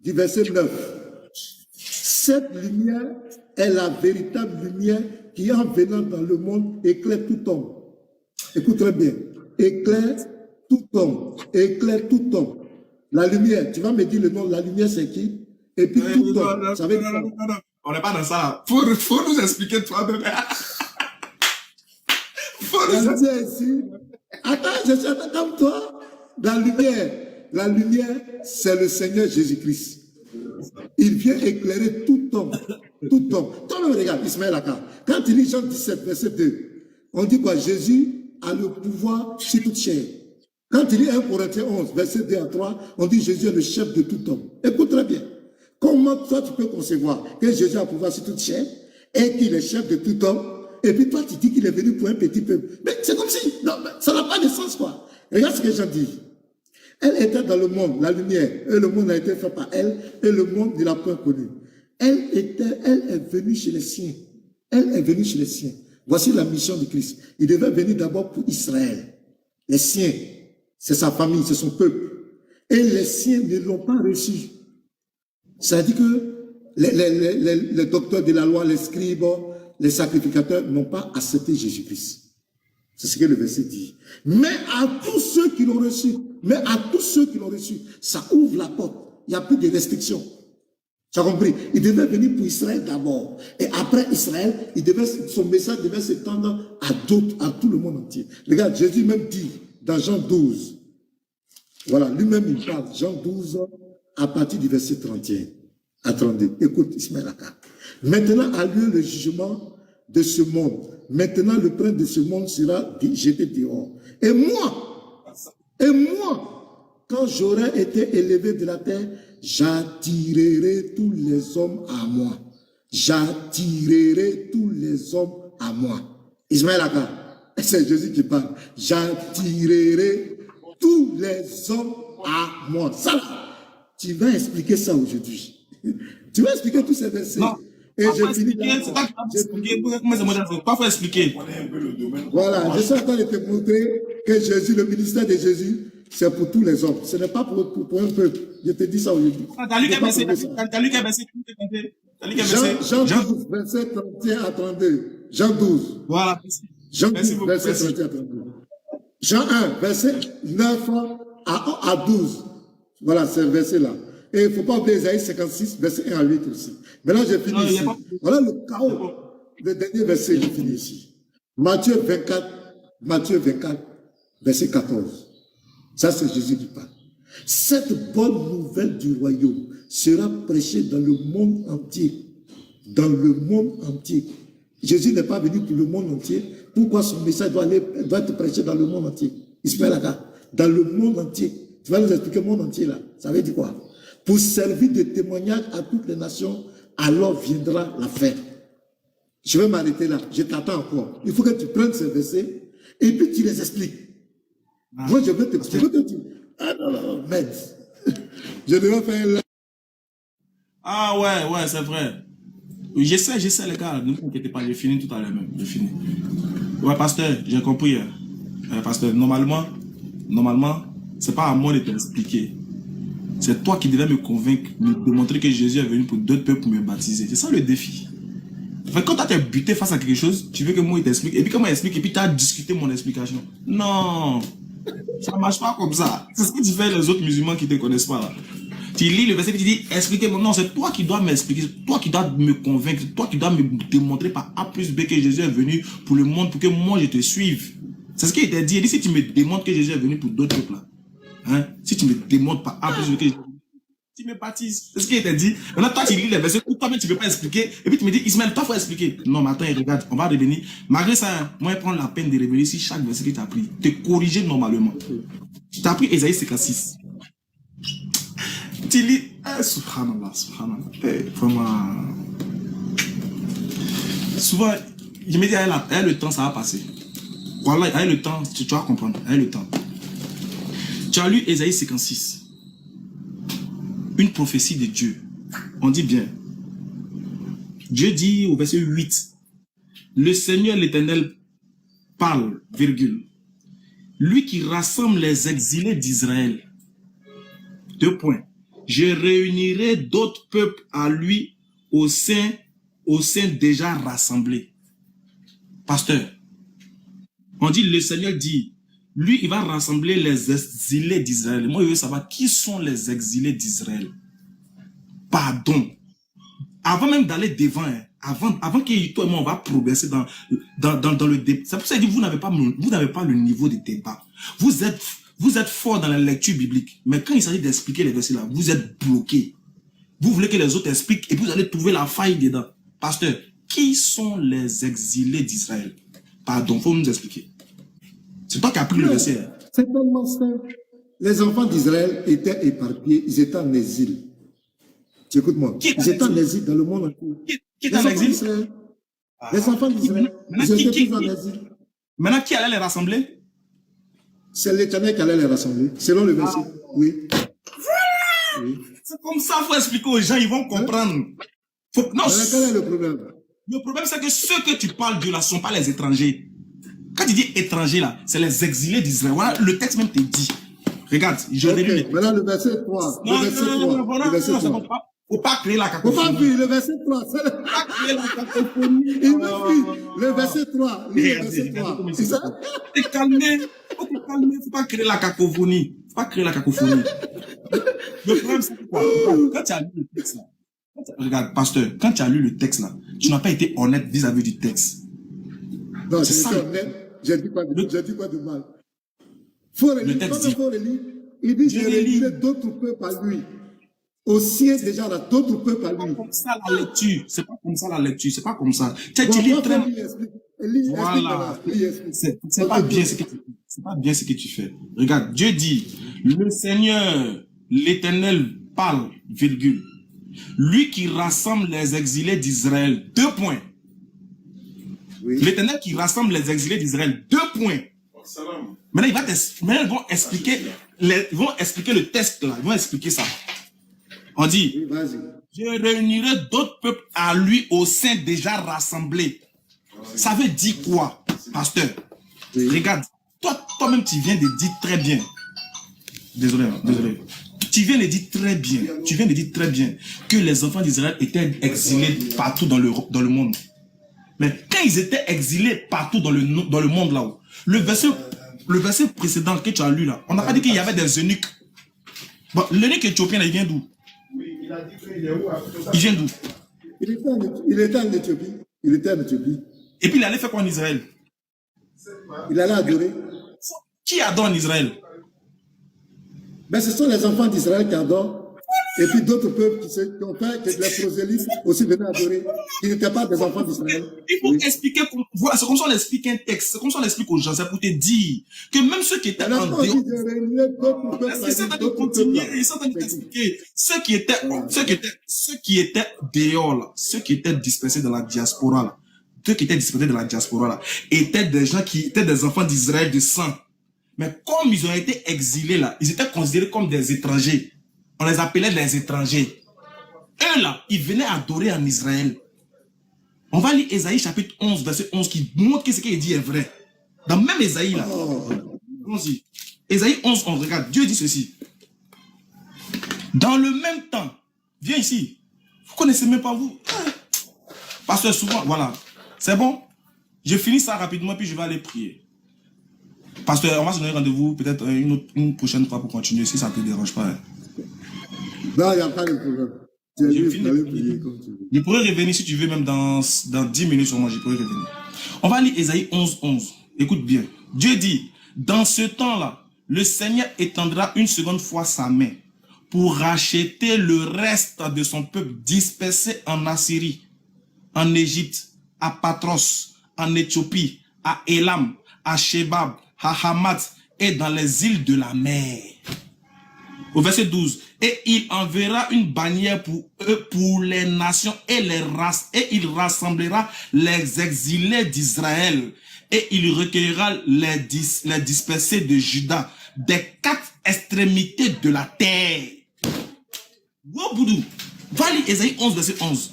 9. Cette lumière est la véritable lumière qui, en venant dans le monde, éclaire tout homme. Écoute très bien. Éclaire tout homme. Éclaire tout homme. La lumière, tu vas me dire le nom, la lumière c'est qui? Et puis tout homme. Ça veut dire quoi? Non. On n'est pas dans ça. Faut nous expliquer toi-même. La lumière ici. Attends, je suis comme toi. La lumière, c'est le Seigneur Jésus-Christ. Il vient éclairer tout homme. Tout homme. Toi-même, regarde, Ismaël Aka. Quand il lit Jean 17, verset 2, on dit quoi? Jésus a le pouvoir sur toute chair. Quand il lit 1 Corinthiens 11, verset 2 à 3, on dit Jésus est le chef de tout homme. Écoute très bien. Comment toi tu peux concevoir que Jésus a le pouvoir sur toute chair et qu'il est chef de tout homme, et puis toi tu dis qu'il est venu pour un petit peuple? Mais c'est comme si, non, ça n'a pas de sens quoi. Regarde ce que Jean dit. Elle était dans le monde, la lumière, et le monde a été fait par elle, et le monde ne l'a pas connue. Elle est venue chez les siens. Elle est venue chez les siens. Voici la mission de Christ. Il devait venir d'abord pour Israël. Les siens, c'est sa famille, c'est son peuple. Et les siens ne l'ont pas reçu. Ça dit que les docteurs de la loi, les scribes, les sacrificateurs n'ont pas accepté Jésus-Christ. C'est ce que le verset dit. Mais à tous ceux qui l'ont reçu, ça ouvre la porte. Il n'y a plus de restrictions. Tu as compris? Il devait venir pour Israël d'abord. Et après Israël, son message devait s'étendre à d'autres, à tout le monde entier. Regarde, Jésus même dit dans Jean 12, voilà, lui-même il parle, Jean 12, à partir du verset 31 à 32. Écoute, Ismaël Aka. Maintenant a lieu le jugement de ce monde. Maintenant, le prince de ce monde sera jeté dehors. Et moi, quand j'aurai été élevé de la terre, j'attirerai tous les hommes à moi. J'attirerai tous les hommes à moi. Ismaël Aka, c'est Jésus qui parle. J'attirerai tous les hommes à moi. Ça, tu vas expliquer ça aujourd'hui. Tu vas expliquer tous ces versets. Non. Et je finis là. Pas faut expliquer. Voilà, je suis en train de te montrer que Jésus, le ministère de Jésus, c'est pour tous les hommes. Ce n'est pas pour un peuple. Je te dis ça aujourd'hui. T'as lu quel verset? Jean 12, verset 31 à 32. Jean 12. Voilà. Jean 12, verset 31 à 32. Jean 1, verset 9 à 12. Voilà, c'est le verset-là. Et il ne faut pas oublier Isaïe 56, verset 1 à 8 aussi. Maintenant, j'ai fini ici. Voilà le chaos. Le dernier verset, j'ai fini ici. Matthieu 24, verset 14. Ça, c'est Jésus qui parle. Cette bonne nouvelle du royaume sera prêchée dans le monde entier. Dans le monde entier. Jésus n'est pas venu pour le monde entier. Pourquoi son message doit être prêché dans le monde entier? Dans le monde entier. Tu vas nous expliquer le monde entier là. Ça veut dire quoi? Pour servir de témoignage à toutes les nations, alors viendra la fin. Je vais m'arrêter là. Je t'attends encore. Il faut que tu prennes ces versets et puis tu les expliques. Moi, je veux que tu... Ah non, merde. Je devrais faire là. Ah ouais, c'est vrai. J'essaie les gars. Ne vous inquiétez pas, j'ai fini tout à l'heure même. J'ai fini. Ouais, pasteur, j'ai compris. Pasteur, normalement, c'est pas à moi de t'expliquer. C'est toi qui devais me convaincre, me démontrer que Jésus est venu pour d'autres peuples pour me baptiser. C'est ça le défi. Enfin, quand tu as buté face à quelque chose, tu veux que moi il t'explique. Et puis comment il explique, et puis tu as discuté mon explication. Non, ça marche pas comme ça. C'est ce que tu fais les autres musulmans qui ne te connaissent pas là. Tu lis le verset et tu dis, expliquez-moi. Non, c'est toi qui dois m'expliquer, toi qui dois me convaincre, toi qui dois me démontrer par A plus B que Jésus est venu pour le monde, pour que moi je te suive. C'est ce qu'il t'a dit. Il dit, si tu me démontres que Jésus est venu pour d'autres peuples là, hein? Si tu me démontres par A plus B que Jésus, tu me baptises. C'est ce qu'il t'a dit. Maintenant, toi, tu lis les versets, toi-même, tu ne peux pas expliquer. Et puis, tu me dis, Ismaël, toi, il faut expliquer. Non, mais attends, regarde, on va revenir. Malgré ça, moi, je prends la peine de revenir ici chaque verset que tu as pris. Te corriger normalement. Tu as pris Ésaïe 56. Tu lis, subhanallah. Vraiment. Souvent, je me dis, avec le temps, ça va passer. Voilà, avec le temps, tu vas comprendre. Avec le temps. Tu as lu Ésaïe 56. Une prophétie de Dieu. On dit bien. Dieu dit au verset 8, le Seigneur l'Éternel parle, virgule. Lui qui rassemble les exilés d'Israël. 2 points. Je réunirai d'autres peuples à lui au sein déjà rassemblés. Pasteur, on dit, le Seigneur dit, lui, il va rassembler les exilés d'Israël. Moi, je veux savoir qui sont les exilés d'Israël. Pardon. Avant même d'aller devant, avant que toi et moi, on va progresser dans le débat. C'est pour ça que vous n'avez pas le niveau de débat. Vous êtes fort dans la lecture biblique. Mais quand il s'agit d'expliquer les versets là, vous êtes bloqué. Vous voulez que les autres expliquent et puis vous allez trouver la faille dedans. Pasteur, qui sont les exilés d'Israël? Pardon, il faut nous expliquer. C'est toi qui as pris le verset. C'est tellement simple. Les enfants d'Israël étaient éparpillés, ils étaient en exil. Tu écoutes-moi. Ils étaient en exil dans le monde entier. Qui est en exil? Les enfants d'Israël, ils étaient tous en exil. Maintenant, qui allait les rassembler? C'est l'Éternel qui allait les rassembler, selon le verset. Oui. C'est comme ça, il faut expliquer aux gens, ils vont comprendre. Non, quel est le problème? Le problème, c'est que ceux que tu parles de là ne sont pas les étrangers. Quand tu dis étrangers là, c'est les exilés d'Israël. Voilà, le texte même te dit. Regarde, je vais lire. Maintenant, le verset 3. Non, le verset 3. Le verset 3. Faut pas créer la cacophonie. Faut pas créer le verset 3. Faut pas créer la cacophonie. Il me dit le verset 3. Le verset 3. C'est ça? T'es calmé. Faut te calmer. Faut pas créer la cacophonie. Faut pas créer la cacophonie. Le problème, c'est quoi? Quand tu as lu le texte là, regarde, pasteur, quand tu as lu le texte là, tu n'as pas été honnête vis-à-vis du texte. Non, c'est ça. J'ai dit quoi de mal. Faut relire. Faut relire. Il dit, je relirai d'autres peuples à lui. Au ciel, déjà, là, d'autres peuples à lui. C'est pas comme ça la lecture. C'est pas comme ça la lecture. C'est pas comme ça. Tu lis très... Voilà. C'est pas bien ce que tu fais. C'est pas bien ce que tu fais. Regarde, Dieu dit, le Seigneur, l'Éternel parle, virgule. Lui qui rassemble les exilés d'Israël. 2 points. Oui. L'Éternel qui rassemble les exilés d'Israël. 2 points. Maintenant, ils vont expliquer le texte là. Ils vont expliquer ça. On dit, oui, je réunirai d'autres peuples à lui au sein déjà rassemblés. Ça veut dire quoi, pasteur? Oui. Regarde, toi-même, tu viens de dire très bien. Désolé. Tu viens de dire très bien que les enfants d'Israël étaient exilés partout dans le monde. Mais quand ils étaient exilés partout dans le monde là-haut, le verset précédent que tu as lu là, on n'a pas dit qu'il y avait des eunuques. Bon, l'eunuque éthiopien, il vient d'où? Oui, il a dit qu'il est où? Il vient d'où? Il était en Éthiopie. Et puis il allait faire quoi en Israël? Il allait adorer. Qui adore en Israël? Mais ce sont les enfants d'Israël qui adorent. Et puis d'autres peuples qui ont fait que les prosélytes aussi venaient adorer. Ils n'étaient pas des enfants d'Israël. Il faut expliquer, voilà, c'est comme ça on explique un texte, c'est comme ça on explique aux gens, c'est pour te dire que même ceux qui étaient en dehors, ils sont en train de continuer, ils sont en train d'expliquer, ceux qui étaient dehors là, ceux qui étaient dispersés dans la diaspora là, ceux qui étaient dispersés dans la diaspora là, étaient des gens qui étaient des enfants d'Israël de sang. Mais comme ils ont été exilés là, ils étaient considérés comme des étrangers. On les appelait les étrangers. Eux là, ils venaient adorer en Israël. On va lire Ésaïe chapitre 11, verset 11, qui montre que ce qu'il dit est vrai. Dans même Ésaïe là. Allons-y. Ésaïe 11, 11, regarde, Dieu dit ceci. Dans le même temps, viens ici. Vous connaissez même pas vous. Parce que souvent, voilà. C'est bon? Je finis ça rapidement, puis je vais aller prier. Parce qu'on va se donner rendez-vous peut-être une prochaine fois pour continuer, si ça ne te dérange pas. Hein. Non, il n'y a pas de problème. Je pourrais revenir si tu veux, même dans 10 minutes sur moi, je pourrais revenir. On va lire Ésaïe 11, 11. Écoute bien. Dieu dit, dans ce temps-là, le Seigneur étendra une seconde fois sa main pour racheter le reste de son peuple dispersé en Assyrie, en Égypte, à Patros, en Éthiopie, à Élam, à Shebab, à Hamath et dans les îles de la mer. Au verset 12, et il enverra une bannière pour eux, pour les nations et il rassemblera les exilés d'Israël et il recueillera les dispersés de Juda des 4 extrémités de la terre. Wow, Boudou, va lire Ésaïe 11, verset 11.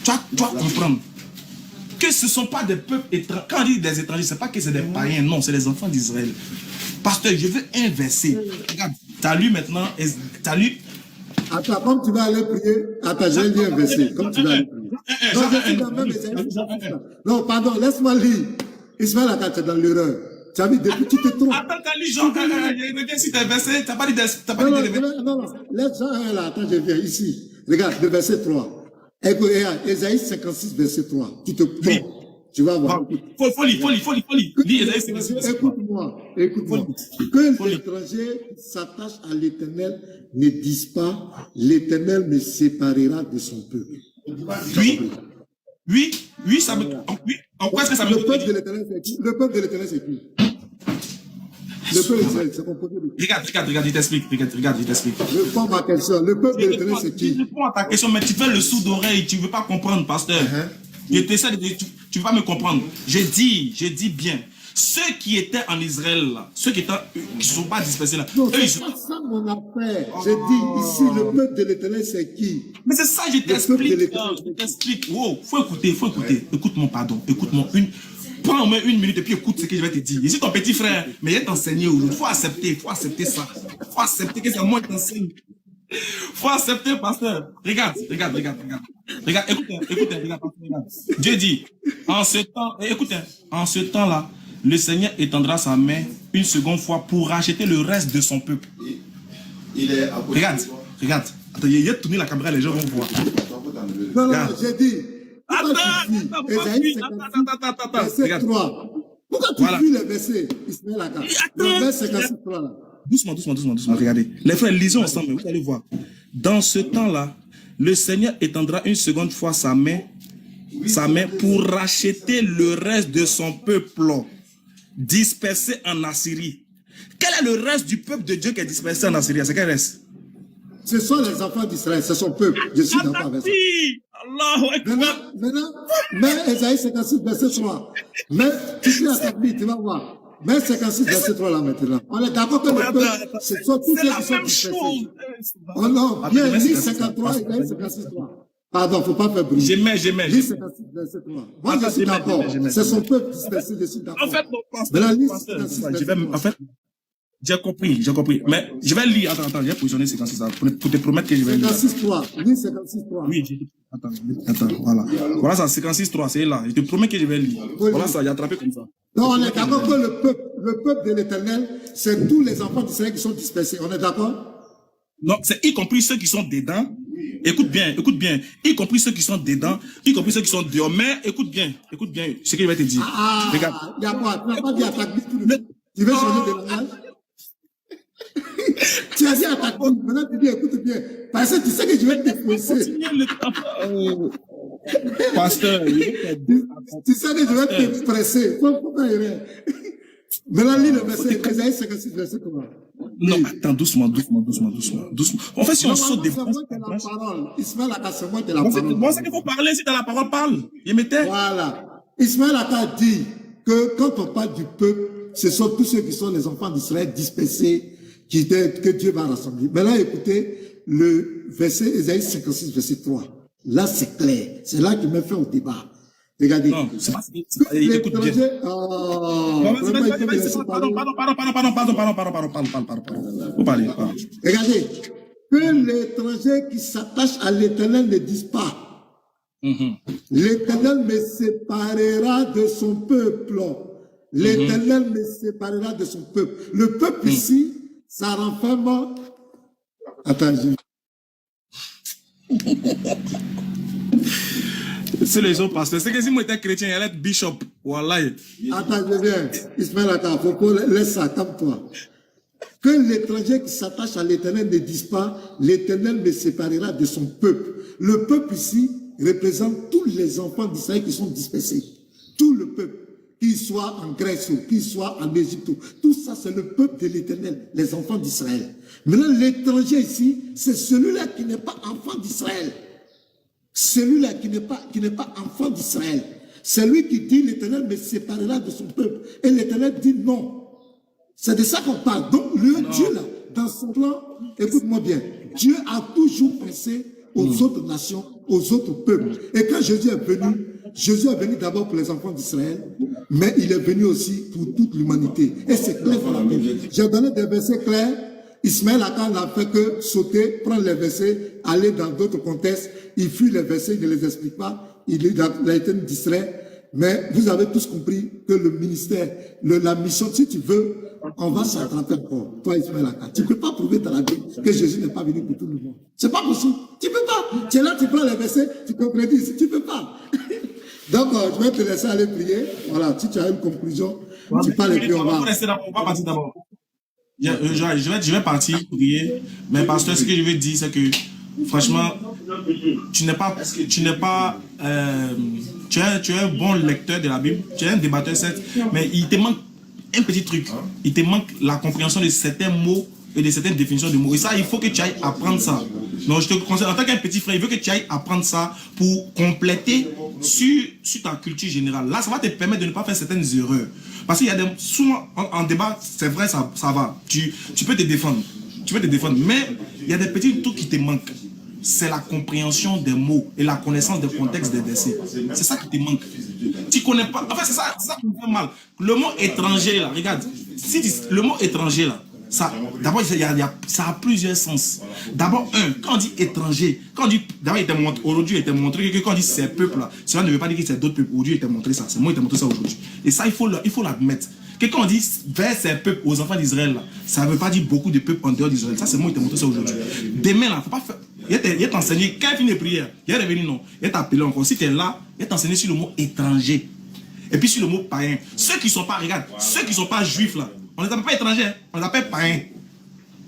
Tu vas comprendre que ce ne sont pas des peuples étrangers. Quand on dit des étrangers, ce n'est pas que c'est des païens, non, c'est les enfants d'Israël. Pasteur, je veux un verset. Regarde, tu as lu maintenant, tu as lu. Attends, comme tu vas aller prier, attends, j'ai lu un verset. Comme tu vas aller prier. Non, je suis dans le même Ésaïe. Non, pardon, laisse-moi lire. Ismaël Aka, tu es dans l'erreur. Tu as vu, depuis tu te trompes. Attends, tu as lu Jean 1, reviens si tu as versé, tu n'as pas dit des versets. Non, laisse Jean 1 là, attends, je viens ici. Regarde, le verset 3. Écoute, Ésaïe 56, verset 3. Tu te trompes. Oui. Tu vas voir. Faut lire. Écoute-moi. Que l'étranger s'attache à l'Éternel ne dise pas, l'Éternel me séparera de son peuple. Oui, ça me... En quoi est-ce que ça me... Le peuple de l'Éternel, c'est qui? Le peuple de l'Éternel, c'est qui? Le peuple de l'Éternel, c'est composé de qui? Regarde, il t'explique. Réponds à ma question. Le peuple de l'Éternel, c'est qui? Je réponds à ta question, mais tu fais le sourd d'oreille, tu ne veux pas comprendre, pasteur. Tu ne veux pas me comprendre. J'ai dit bien. Ceux qui étaient en Israël, là, ceux qui ne sont pas dispersés là. Non, c'est pas ça mon affaire. J'ai dit ici, le peuple de l'Éternel, c'est qui? Mais c'est ça, je t'explique. Wow, faut écouter. Écoute-moi, pardon. Écoute-moi prends-moi 1 minute et puis écoute ce que je vais te dire. Ici, ton petit frère, mais il est enseigné aujourd'hui. Faut accepter ça. Faut accepter que c'est moi qui t'enseigne. Faut accepter, pasteur. Regarde. Écoutez, regarde. Dieu dit, en ce temps-là, le Seigneur étendra sa main une seconde fois pour racheter le reste de son peuple. Regarde. Attends, il a tourné la caméra, les gens vont voir. Non, j'ai dit. Attends. Verset 3. Pourquoi tu fuis le verset, Ismaël Aka? Le verset 53 là. Doucement, regardez. Les frères, lisons ensemble, vous allez voir. Dans ce temps-là, le Seigneur étendra une seconde fois sa main pour racheter le reste de son peuple dispersé en Assyrie. Quel est le reste du peuple de Dieu qui est dispersé en Assyrie? C'est quel reste? Ce sont les enfants d'Israël, c'est son peuple. Je suis d'accord avec ça. Maintenant, mais Ésaïe 56, verset 3. Mais tu suis à ta vie, tu vas voir. Mais 56, verset 3 là maintenant. On est d'accord que le peuple, ce sont tous ceux qui sont dispersés. Oh non, bien, lis 53 et 56, 3. Pardon, faut pas faire bruit. J'aimais. Lis 56, verset 3. Moi, je suis d'accord. C'est son peuple dispersé, je suis d'accord. En fait, j'ai compris. Mais je vais lire. Attends, je vais positionner 56 pour te promettre que je vais lire. 56.3. Lis 56.3. Oui, attends, voilà. Voilà ça, 56.3, c'est là. Je te promets que je vais lire. Voilà ça, j'ai attrapé comme ça. Non, on est d'accord que le peuple de l'Éternel, c'est tous les enfants d'Israël qui sont dispersés. On est d'accord? Non, c'est y compris ceux qui sont dedans. Écoute bien. Y compris ceux qui sont dedans, y compris ceux qui sont dehors. Mais écoute bien ce que je vais te dire. Regarde. Il y a quoi? Tu n'as pas dit attaque tout le monde. Tu veux changer de langage? Tu as dit à ta compte, maintenant tu dis, écoute bien, parce que tu sais que je vais te presser. Pasteur, Tu sais que je vais te presser. Pourquoi il est? Maintenant, lis le verset, Ésaïe 56, verset comment? non, attends, doucement. En fait, si on saute des branches... C'est moi qui ai la parole. Ismaël Aka, c'est moi qui ai la parole. Moi, c'est qu'il faut parler, si dans la parole parle. Il mettait. Voilà. Ismaël Aka dit que quand on parle du peuple, ce sont tous ceux qui sont les enfants d'Israël dispersés, que Dieu va rassembler. Maintenant, écoutez le verset Ésaïe 56, verset 3. Là, c'est clair. C'est là qu'il me fait au débat. Regardez. Non, c'est pas il écoute bien. Pardon. Vous parlez. Regardez. Que l'étranger qui s'attache à l'Éternel ne dise pas. L'Éternel me séparera de son peuple. L'Éternel me séparera de son peuple. Le peuple ici, ça renferme. Attends, c'est les autres pasteurs. C'est que si moi j'étais chrétien, il allait être bishop. Voilà. Attends, je viens. Ismaël Aka, laisse ça, calme-toi. Que l'étranger qui s'attache à l'Éternel ne dise pas, l'Éternel me séparera de son peuple. Le peuple ici représente tous les enfants d'Israël qui sont dispersés. Tout le peuple. Qu'il soit en Grèce ou qu'il soit en Égypte. Tout ça, c'est le peuple de l'Éternel, les enfants d'Israël. Maintenant, l'étranger ici, c'est celui-là qui n'est pas enfant d'Israël. Celui-là qui n'est pas enfant d'Israël. C'est lui qui dit, l'Éternel me séparera de son peuple. Et l'Éternel dit non. C'est de ça qu'on parle. Donc, Dieu, là, dans son plan, écoute-moi bien, Dieu a toujours pensé aux autres nations, aux autres peuples. Et quand Jésus est venu d'abord pour les enfants d'Israël, mais il est venu aussi pour toute l'humanité. Et c'est clair dans la Bible. J'ai donné des versets clairs. Ismaël Aka n'a fait que sauter, prendre les versets, aller dans d'autres contextes. Il fuit les versets, il ne les explique pas. Il a été distrait. Mais vous avez tous compris que le ministère, la mission, si tu veux, on va s'attraper encore. Toi, Ismaël Aka, tu ne peux pas prouver dans la Bible que Jésus n'est pas venu pour tout le monde. C'est pas possible. Tu ne peux pas. Tu es là, tu prends les versets, tu concrétises. Tu ne peux pas. Donc, je vais te laisser aller prier. Voilà, si tu as une conclusion, tu parles et puis on va. On va partir d'abord. Je vais partir prier, mais pasteur, ce que je veux dire, c'est que franchement, tu es un bon lecteur de la Bible, tu es un débatteur, certes, mais il te manque un petit truc. Il te manque la compréhension de certains mots et de certaines définitions de mots. Et ça, il faut que tu ailles apprendre ça. Donc, je te conseille, en tant qu'un petit frère, il veut que tu ailles apprendre ça pour compléter sur ta culture générale. Là, ça va te permettre de ne pas faire certaines erreurs. Parce qu'il y a souvent, en débat, c'est vrai, ça va. Tu peux te défendre. Mais il y a des petits trucs qui te manquent. C'est la compréhension des mots et la connaissance du contexte des versets. C'est ça qui te manque. Tu connais pas. En fait, c'est ça qui me fait mal. Le mot étranger, là, regarde. Le mot étranger, là, d'abord, ça a plusieurs sens. D'abord, quand on dit étranger, aujourd'hui, il était montré que quand on dit ces peuples-là, cela ne veut pas dire que c'est d'autres peuples. Aujourd'hui, il était montré ça. C'est moi qui t'ai montré ça aujourd'hui. Et ça, il faut l'admettre. Que quand on dit vers ces peuples, aux enfants d'Israël, là, ça ne veut pas dire beaucoup de peuples en dehors d'Israël. Ça, c'est moi qui t'ai montré ça aujourd'hui. Demain, là, faut pas faire. Il t'a enseigné, quand il finit les prières, il est revenu, non. Il t'a appelé encore. Si tu es là, il t'a enseigné sur le mot étranger. Et puis sur le mot païen. Ceux qui ne sont pas, regarde, ceux qui ne sont pas juifs, là, on ne les appelle pas étrangers, on les appelle païens.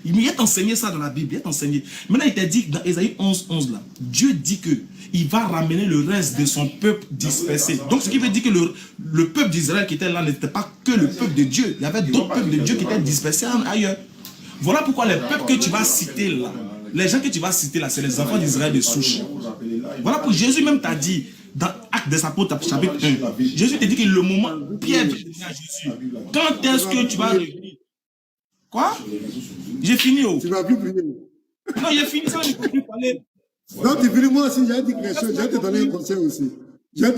Il t'a enseigné ça dans la Bible, il t'a enseigné. Maintenant, il t'a dit dans Ésaïe 11, là, Dieu dit que il va ramener le reste de son peuple dispersé. Donc, ce qui veut dire que le peuple d'Israël qui était là n'était pas que le peuple de Dieu. Il y avait d'autres peuples de Dieu qui étaient dispersés ailleurs. Voilà pourquoi les peuples que tu vas citer là, les gens que tu vas citer là, c'est les enfants d'Israël de souche. Voilà pourquoi Jésus même t'a dit, dans Actes des Apôtres, chapitre 1, Jésus t'a dit que le moment, Pierre vient à Jésus. Quand est-ce que tu vas revenir? Quoi? J'ai fini. Tu vas plus prier. Non, j'ai fini ça, j'ai plus parler. Non, tu finis, moi aussi, j'ai dit quelque chose, je vais te donner un conseil aussi. Tu as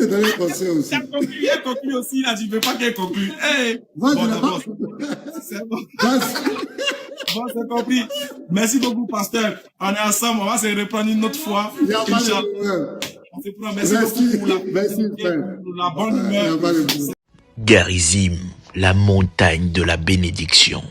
conclu aussi, là, tu ne veux pas qu'elle conclue. Hey. Moi, bon, je n'ai pas. C'est bon. Bon, c'est compris. Merci beaucoup, pasteur. On est ensemble, on va se reprendre une autre fois. Il n'y a pas de problème. On se prend. Merci beaucoup pour la bonne humeur. Garizim, la montagne de la bénédiction.